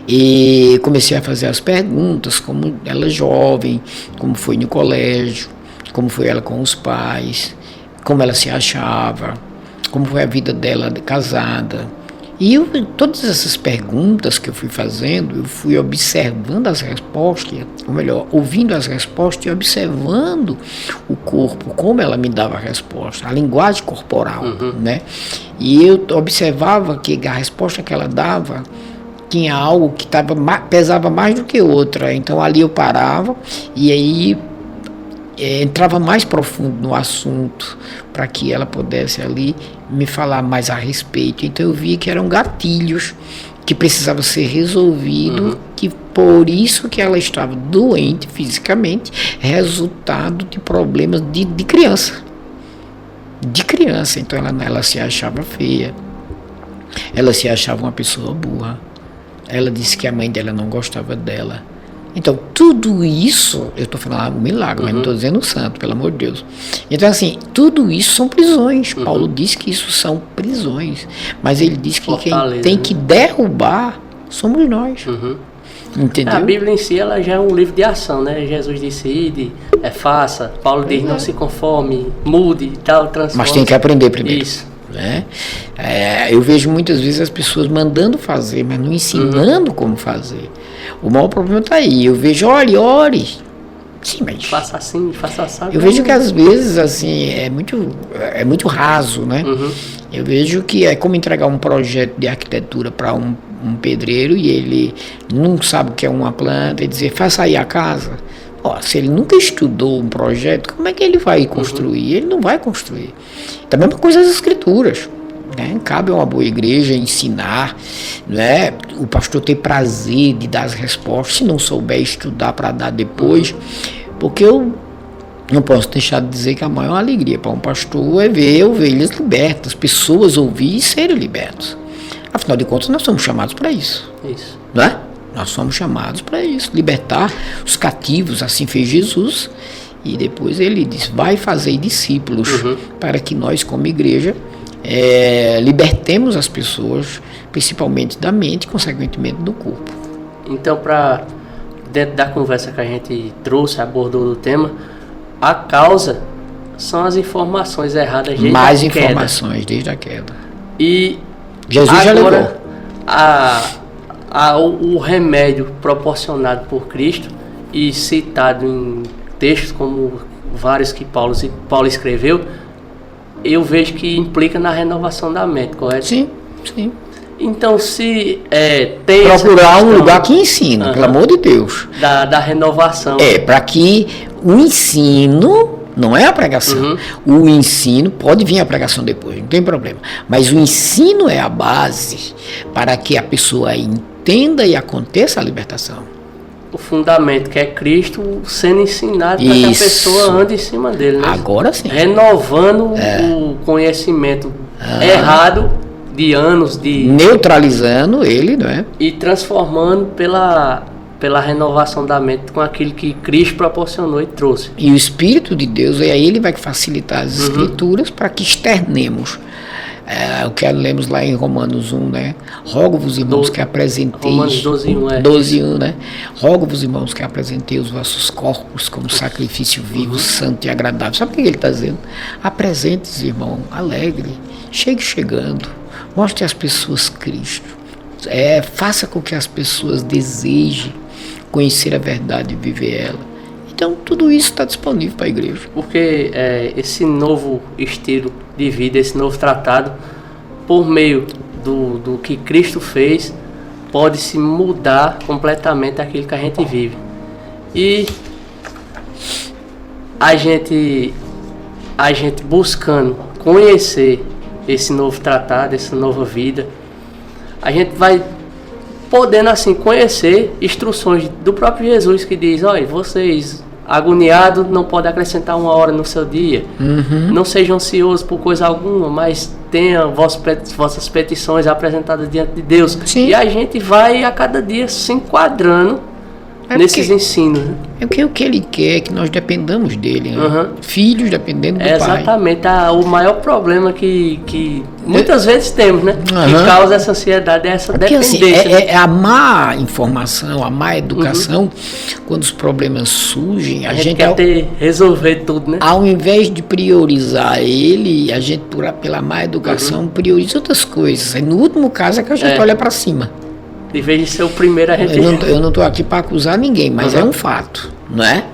e comecei a fazer as perguntas, como ela é jovem, como foi no colégio, como foi ela com os pais, como ela se achava, como foi a vida dela casada. E todas essas perguntas que eu fui fazendo, eu fui observando as respostas, ou melhor, ouvindo as respostas e observando o corpo, como ela me dava a resposta, a linguagem corporal, né? E eu observava que a resposta que ela dava tinha algo que pesava mais do que outra. Então ali eu parava e aí entrava mais profundo no assunto para que ela pudesse ali me falar mais a respeito. Então eu vi que eram gatilhos que precisava ser resolvido, que por isso que ela estava doente fisicamente, resultado de problemas de criança. De criança, então ela se achava feia, ela se achava uma pessoa burra, ela disse que a mãe dela não gostava dela. Então, tudo isso, eu estou falando um milagre, mas não estou dizendo santo, pelo amor de Deus. Então, assim, tudo isso são prisões. Paulo diz que isso são prisões. Mas ele diz que Fortaleza, quem tem que derrubar somos nós. Entendeu? A Bíblia em si, ela já é um livro de ação, né? Jesus disse, ide, faça. Paulo diz, não se conforme, mude e tal, transforme. Mas tem que aprender primeiro. Isso. Né? Eu vejo muitas vezes as pessoas mandando fazer, mas não ensinando como fazer. O maior problema está aí. Eu vejo, ore. Sim, mas faça assim, faça assim. Eu vejo que às vezes assim é muito raso, né? Eu vejo que é como entregar um projeto de arquitetura para um pedreiro e ele não sabe o que é uma planta e dizer, faça aí a casa. Se ele nunca estudou um projeto, como é que ele vai construir? Ele não vai construir. Também é uma coisa das escrituras. Né? Cabe a uma boa igreja ensinar, né? O pastor ter prazer de dar as respostas, se não souber estudar para dar depois, porque eu não posso deixar de dizer que a maior alegria para um pastor é ver ovelhas libertas, pessoas ouvir e serem libertas. Afinal de contas, nós somos chamados para isso. Isso. Não é? Nós somos chamados para isso, libertar os cativos, assim fez Jesus, e depois ele diz, vai fazer discípulos, para que nós como igreja libertemos as pessoas, principalmente da mente e consequentemente do corpo. Então, dentro da conversa que a gente trouxe, abordou do tema, a causa são as informações erradas desde mais a queda. Informações desde a queda. E Jesus já levou. O remédio proporcionado por Cristo e citado em textos como vários que Paulo escreveu, eu vejo que implica na renovação da mente, correto? Sim. Então, se tem procurar um lugar que ensina, pelo amor de Deus. Da renovação. Para que o ensino, não é a pregação, o ensino, pode vir a pregação depois, não tem problema, mas o ensino é a base para que a pessoa entenda e aconteça a libertação. O fundamento que é Cristo sendo ensinado para que a pessoa ande em cima dele, né? Agora sim. Renovando o conhecimento errado de anos de... Neutralizando ele, não é? E transformando pela renovação da mente com aquilo que Cristo proporcionou e trouxe. E o Espírito de Deus, aí ele vai facilitar as Escrituras para que externemos. O que lemos lá em Romanos 1, né? Rogo-vos, irmãos, que apresenteis... Romanos 12:1, 12:1, né? Rogo-vos, irmãos, que apresenteis os vossos corpos como sacrifício vivo, santo e agradável. Sabe o que ele está dizendo? Apresente-se, irmão, alegre, chegando, mostre às pessoas Cristo. Faça com que as pessoas desejem conhecer a verdade e viver ela. Então, tudo isso está disponível para a igreja. Porque esse novo estilo de vida, esse novo tratado, por meio do que Cristo fez, pode se mudar completamente aquilo que a gente vive. E a gente buscando conhecer esse novo tratado, essa nova vida, a gente vai podendo assim conhecer instruções do próprio Jesus, que diz, olha, vocês agoniados não podem acrescentar 1 hora no seu dia, não sejam ansiosos por coisa alguma, mas tenham vossas petições apresentadas diante de Deus. Sim. E a gente vai a cada dia se enquadrando nesses ensinos. É o que ele quer é que nós dependamos dele, né? Filhos dependendo do pai. Exatamente, o maior problema que muitas vezes temos, né? Que causa essa ansiedade, essa dependência. Assim, a má informação, a má educação, quando os problemas surgem, a gente quer resolver tudo, né? Ao invés de priorizar ele, a gente, pela má educação, prioriza outras coisas. Aí, no último caso é que a gente olha para cima. De vez de ser o primeiro, a gente... Eu não estou aqui para acusar ninguém, mas é um fato, não é?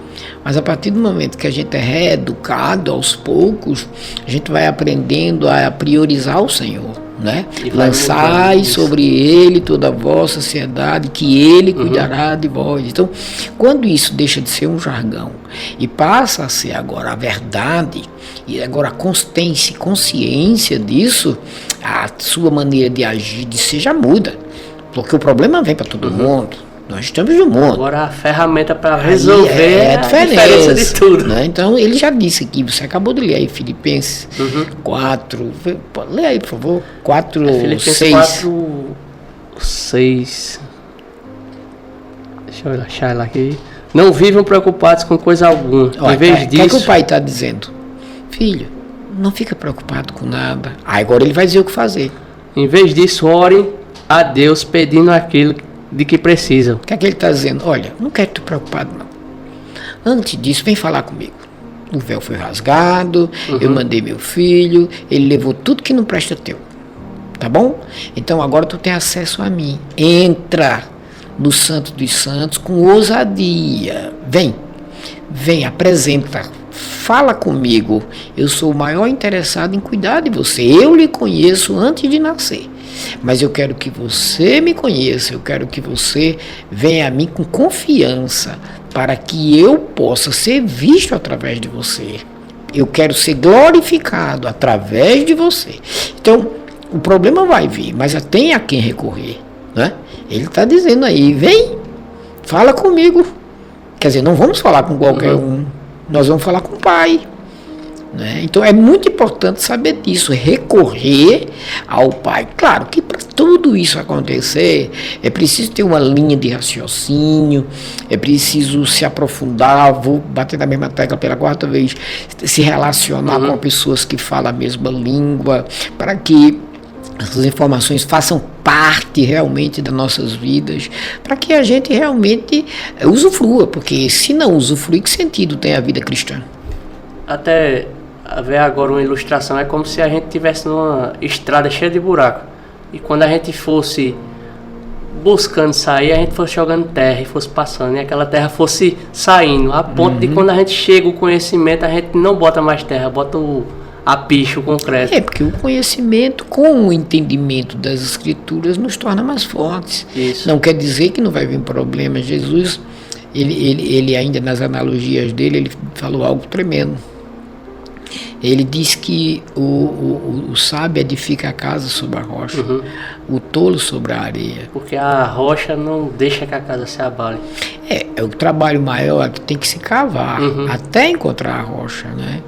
Mas a partir do momento que a gente é reeducado, aos poucos, a gente vai aprendendo a priorizar o Senhor, né? Lançai sobre Ele toda a vossa ansiedade, que Ele cuidará de vós. Então, quando isso deixa de ser um jargão e passa a ser agora a verdade, e agora tem consciência disso, a sua maneira de agir, de ser, já muda. Porque o problema vem para todo mundo. Nós estamos no mundo. Agora a ferramenta para resolver é a diferença de tudo. Né? Então ele já disse aqui, você acabou de ler aí Filipenses 4, lê aí por favor, 4, Filipenses 6. 4, 6. Deixa eu achar ela aqui. Não vivam preocupados com coisa alguma. Olha, em vez o que disso... é que o pai está dizendo? Filho, não fica preocupado com nada. Agora ele vai dizer o que fazer. Em vez disso, orem a Deus pedindo aquilo de que precisam. O que é que ele está dizendo? Olha, não quero te preocupado não. Antes disso, vem falar comigo. O véu foi rasgado, eu mandei meu filho, ele levou tudo que não presta teu. Tá bom? Então agora tu tem acesso a mim. Entra no Santo dos Santos com ousadia. Vem, apresenta. Fala comigo. Eu sou o maior interessado em cuidar de você. Eu lhe conheço antes de nascer. Mas eu quero que você me conheça. Eu quero que você venha a mim com confiança para que eu possa ser visto através de você. Eu quero ser glorificado através de você. Então, o problema vai vir, mas tem a quem recorrer, né? Ele está dizendo aí, vem, fala comigo. Quer dizer, não vamos falar com qualquer um, nós vamos falar com o Pai. Né? Então é muito importante saber disso, recorrer ao Pai. Claro que para tudo isso acontecer, é preciso ter uma linha de raciocínio, é preciso se aprofundar, vou bater na mesma tecla pela quarta vez, se relacionar com pessoas que falam a mesma língua, para que essas informações façam parte realmente das nossas vidas, para que a gente realmente usufrua, porque se não usufruir, que sentido tem a vida cristã? Até ver agora uma ilustração, é como se a gente estivesse numa estrada cheia de buraco, e quando a gente fosse buscando sair, a gente fosse jogando terra e fosse passando, e aquela terra fosse saindo, a ponto de quando a gente chega o conhecimento, a gente não bota mais terra, bota a picho, o concreto. É, porque o conhecimento com o entendimento das escrituras nos torna mais fortes. Isso. Não quer dizer que não vai vir problema. Jesus, ele ainda nas analogias dele, ele falou algo tremendo. Ele diz que o sábio edifica a casa sobre a rocha, o tolo sobre a areia. Porque a rocha não deixa que a casa se abale. É o trabalho maior que tem que se cavar até encontrar a rocha, né?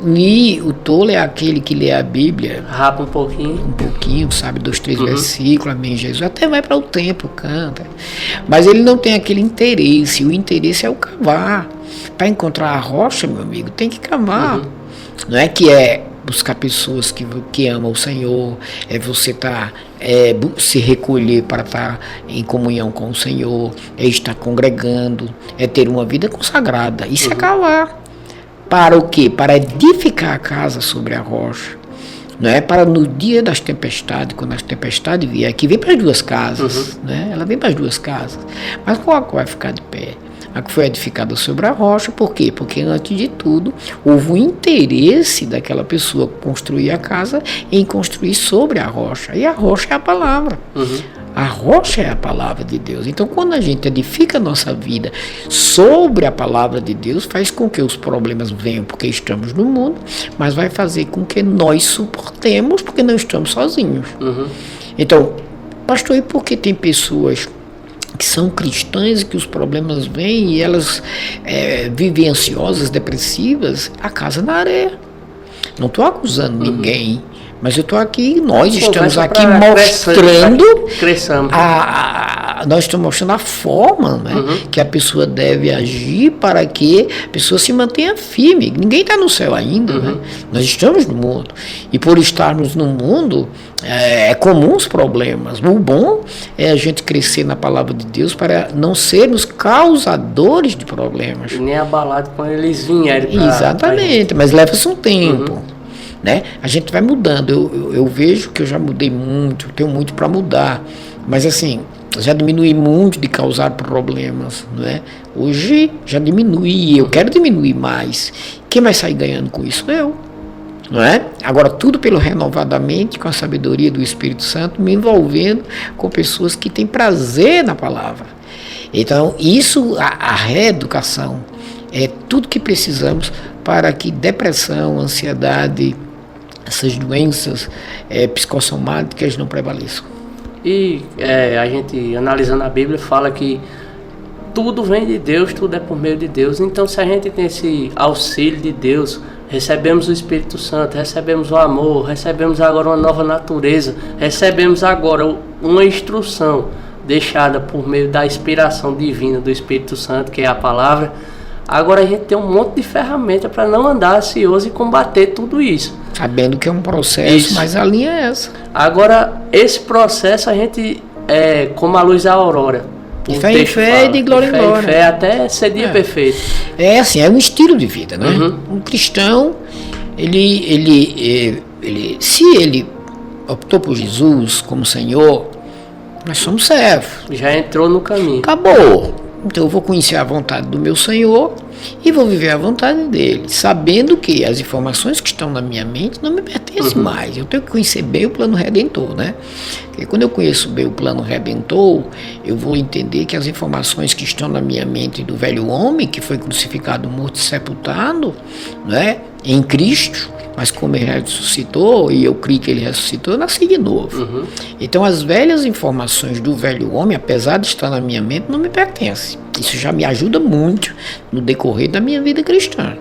E o tolo é aquele que lê a Bíblia Rapa um pouquinho, sabe, 2, 3 versículos, amém, Jesus, até vai para o templo, canta. Mas ele não tem aquele interesse, o interesse é o cavar. Para encontrar a rocha, meu amigo, tem que cavar. Não é que é buscar pessoas que amam o Senhor, é você se recolher para estar em comunhão com o Senhor, é estar congregando, é ter uma vida consagrada. Isso é cavar. Para o quê? Para edificar a casa sobre a rocha. Não é para no dia das tempestades, quando as tempestades vier, que vem para as duas casas, né? Ela vem para as duas casas. Mas qual vai ficar de pé? A que foi edificada sobre a rocha, por quê? Porque antes de tudo, houve um interesse daquela pessoa construir a casa em construir sobre a rocha. E a rocha é a palavra. A rocha é a palavra de Deus. Então, quando a gente edifica a nossa vida sobre a palavra de Deus, faz com que os problemas venham porque estamos no mundo, mas vai fazer com que nós suportemos porque não estamos sozinhos. Então, pastor, e por que tem pessoas que são cristãs e que os problemas vêm e elas vivem ansiosas, depressivas? A casa na areia. Não estou acusando ninguém, mas eu estou aqui, nós estamos aqui mostrando nós estamos mostrando a forma, né, que a pessoa deve agir para que a pessoa se mantenha firme. Ninguém está no céu ainda, né? Nós estamos no mundo. E por estarmos no mundo, é comum os problemas. O bom é a gente crescer na palavra de Deus para não sermos causadores de problemas. E nem abalado quando eles vierem. Exatamente, mas leva-se um tempo. Né? A gente vai mudando. Eu vejo que eu já mudei muito, tenho muito para mudar, mas assim, já diminui muito de causar problemas, não é? Hoje já diminui, eu quero diminuir mais. Quem vai sair ganhando com isso? Eu, não é? Agora tudo pelo renovadamente, com a sabedoria do Espírito Santo, me envolvendo com pessoas que têm prazer na palavra. Então isso, a reeducação é tudo que precisamos para que depressão, ansiedade, essas doenças psicossomáticas não prevaleçam. E a gente, analisando a Bíblia, fala que tudo vem de Deus, tudo é por meio de Deus. Então, se a gente tem esse auxílio de Deus, recebemos o Espírito Santo, recebemos o amor, recebemos agora uma nova natureza, recebemos agora uma instrução deixada por meio da inspiração divina do Espírito Santo, que é a palavra. Agora a gente tem um monte de ferramenta para não andar ansioso e combater tudo isso. Sabendo que é um processo, mas a linha é essa. Agora, esse processo a gente, como a luz da aurora. De fé em fé e de glória em glória. Fé até ser dia perfeito. É assim, é um estilo de vida, né? Um cristão, se ele optou por Jesus como Senhor, nós somos servos. Já entrou no caminho. Acabou. Então eu vou conhecer a vontade do meu Senhor e vou viver a vontade dele, sabendo que as informações que estão na minha mente não me pertencem mais. Eu tenho que conhecer bem o plano redentor, né? Porque quando eu conheço bem o plano redentor, eu vou entender que as informações que estão na minha mente do velho homem, que foi crucificado, morto e sepultado, né, em Cristo, mas como ele ressuscitou, e eu creio que ele ressuscitou, eu nasci de novo. Então as velhas informações do velho homem, apesar de estar na minha mente, não me pertencem. Isso já me ajuda muito no decorrer da minha vida cristã.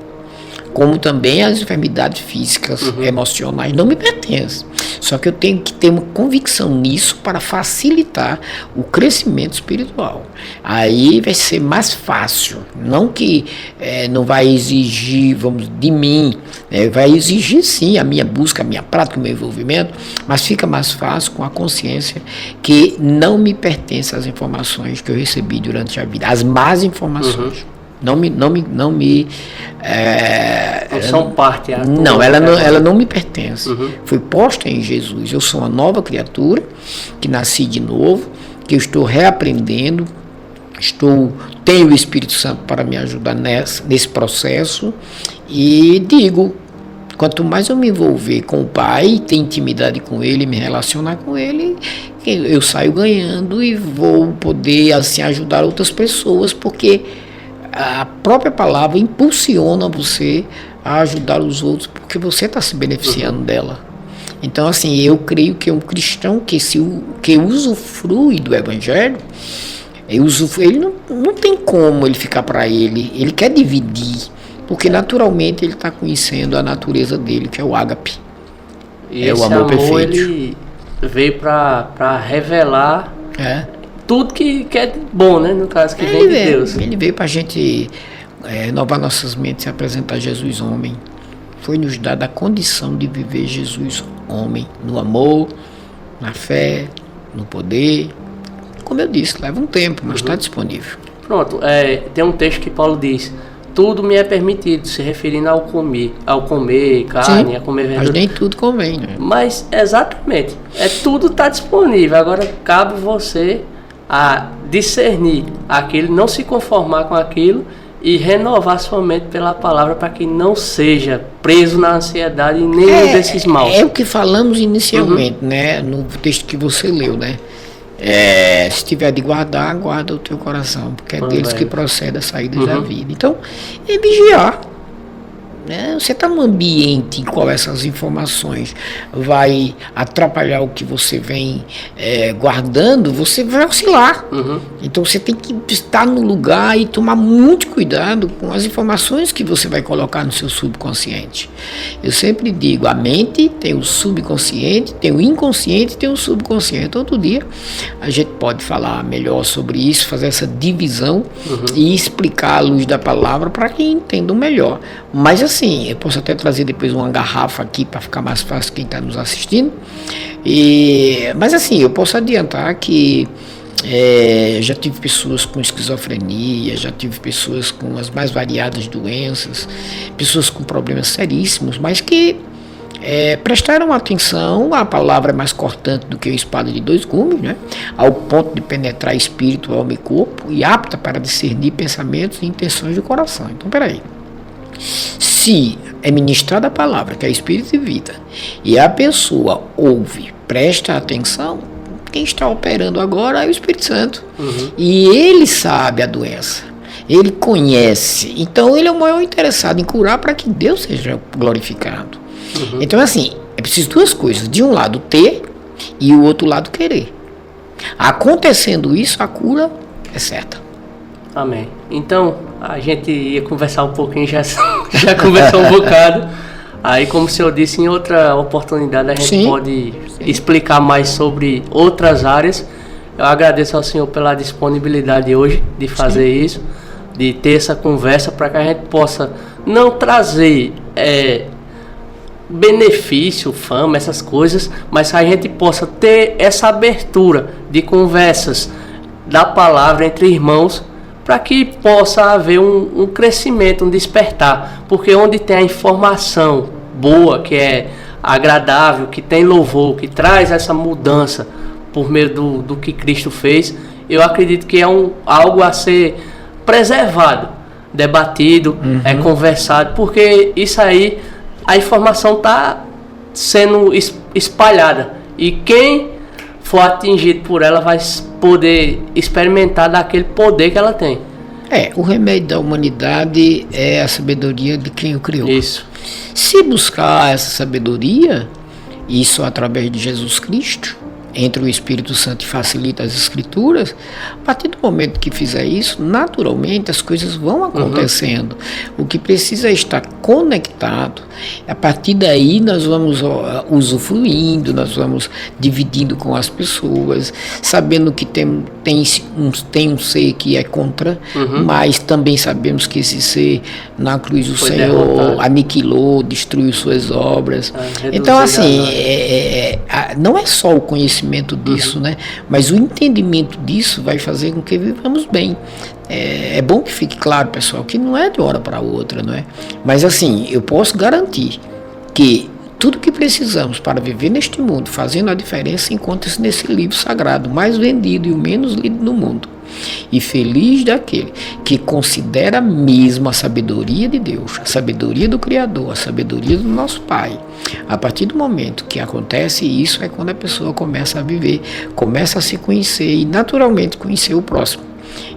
Como também as enfermidades físicas, emocionais, não me pertencem. Só que eu tenho que ter uma convicção nisso para facilitar o crescimento espiritual. Aí vai ser mais fácil. Não que não vai exigir, de mim, vai exigir sim a minha busca, a minha prática, o meu envolvimento, mas fica mais fácil com a consciência que não me pertencem as informações que eu recebi durante a vida, as más informações. Não são parte. Ela não me pertence. Foi posta em Jesus. Eu sou uma nova criatura, que nasci de novo, que eu estou reaprendendo, tenho o Espírito Santo para me ajudar nesse processo, e digo, quanto mais eu me envolver com o Pai, ter intimidade com Ele, me relacionar com Ele, eu saio ganhando e vou poder assim ajudar outras pessoas, porque a própria palavra impulsiona você a ajudar os outros, porque você está se beneficiando dela. Então, assim, eu creio que um cristão que usufrui do Evangelho, ele não tem como ele ficar para ele quer dividir, porque naturalmente ele está conhecendo a natureza dele, que é o ágape. E é o amor perfeito. Ele veio para revelar tudo que é bom, né? No caso, que vem de Deus. Ele veio para a gente renovar nossas mentes e apresentar Jesus homem. Foi nos dada a condição de viver Jesus homem, no amor, na fé, no poder. Como eu disse, leva um tempo, mas está disponível. Pronto, tem um texto que Paulo diz: tudo me é permitido, se referindo ao comer carne, a comer verdura. Mas nem tudo convém, né? Mas, exatamente, tudo está disponível. Agora cabe você a discernir aquilo, não se conformar com aquilo e renovar sua mente pela palavra, para que não seja preso na ansiedade e nenhum desses maus. É o que falamos inicialmente, né? No texto que você leu, né? Se tiver de guarda o teu coração, porque é deles que procede a saída da vida. Então, é vigiar. Você está num ambiente em qual essas informações vai atrapalhar o que você vem guardando, você vai oscilar. Então você tem que estar no lugar e tomar muito cuidado com as informações que você vai colocar no seu subconsciente. Eu sempre digo, a mente tem o subconsciente, tem o inconsciente, tem o subconsciente. Outro dia a gente pode falar melhor sobre isso, fazer essa divisão e explicar à luz da palavra para que entendam melhor. Mas assim, eu posso até trazer depois uma garrafa aqui para ficar mais fácil quem está nos assistindo. Mas assim, eu posso adiantar que já tive pessoas com esquizofrenia, já tive pessoas com as mais variadas doenças, pessoas com problemas seríssimos, mas que prestaram atenção. A palavra é mais cortante do que a espada de dois gumes, né? Ao ponto de penetrar espírito, alma e corpo, e apta para discernir pensamentos e intenções do coração. Então, peraí. Se é ministrada a palavra, que é espírito e vida, e a pessoa ouve, presta atenção, quem está operando agora é o Espírito Santo. E ele sabe a doença, ele conhece, então ele é o maior interessado em curar para que Deus seja glorificado. Então assim, é preciso duas coisas: de um lado ter e o outro lado querer. Acontecendo isso, a cura é certa. Amém. Então, a gente ia conversar um pouquinho, já conversou um bocado. Aí, como o senhor disse, em outra oportunidade a gente pode explicar mais sobre outras áreas. Eu agradeço ao senhor pela disponibilidade hoje de fazer isso, de ter essa conversa para que a gente possa não trazer benefício, fama, essas coisas, mas que a gente possa ter essa abertura de conversas da palavra entre irmãos, para que possa haver um crescimento, um despertar, porque onde tem a informação boa, que é agradável, que tem louvor, que traz essa mudança por meio do que Cristo fez, eu acredito que é algo a ser preservado, debatido, conversado, porque isso aí, a informação está sendo espalhada, e quem for atingido por ela vai poder experimentar daquele poder que ela tem. O remédio da humanidade é a sabedoria de quem o criou. Isso. Se buscar essa sabedoria, isso através de Jesus Cristo, entre o Espírito Santo e facilita as Escrituras, a partir do momento que fizer isso, naturalmente as coisas vão acontecendo. O que precisa é estar conectado. A partir daí nós vamos usufruindo, nós vamos dividindo com as pessoas, sabendo que tem um ser que é contra, mas também sabemos que esse ser na cruz o Senhor derrotado, aniquilou, destruiu suas obras. Então assim, não é só o conhecimento disso, né? Mas o entendimento disso vai fazer com que vivamos bem. É bom que fique claro, pessoal, que não é de uma hora para outra, não é? Mas assim, eu posso garantir que tudo que precisamos para viver neste mundo, fazendo a diferença, encontra-se nesse livro sagrado, mais vendido e o menos lido no mundo. E feliz daquele que considera mesmo a sabedoria de Deus, a sabedoria do Criador, a sabedoria do nosso Pai. A partir do momento que acontece isso, é quando a pessoa começa a viver, começa a se conhecer e naturalmente conhecer o próximo.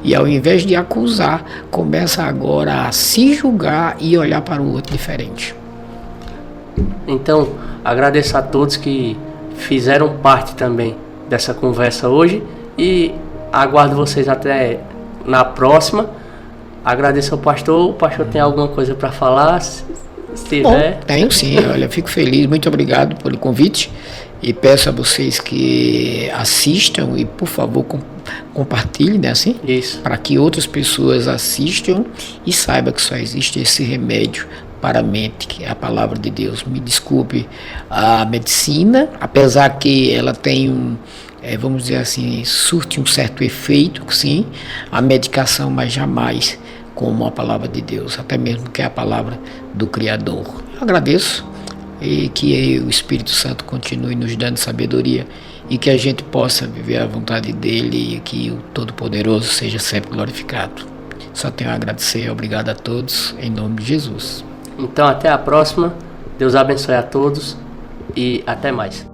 E ao invés de acusar, começa agora a se julgar e olhar para o outro diferente. Então, agradeço a todos que fizeram parte também dessa conversa hoje e aguardo vocês até na próxima. Agradeço ao pastor. O pastor tem alguma coisa para falar? Se tiver. Bom, tenho sim. Olha, fico feliz. Muito obrigado pelo convite. E peço a vocês que assistam e, por favor, compartilhem, né, assim? Isso. Para que outras pessoas assistam e saibam que só existe esse remédio para a mente, que é a palavra de Deus. Me desculpe a medicina, apesar que ela tem vamos dizer assim, surte um certo efeito, sim, a medicação, mas jamais como a palavra de Deus, até mesmo que é a palavra do Criador. Eu agradeço e que o Espírito Santo continue nos dando sabedoria e que a gente possa viver a vontade dele e que o Todo-Poderoso seja sempre glorificado. Só tenho a agradecer, obrigado a todos, em nome de Jesus. Então até a próxima, Deus abençoe a todos e até mais.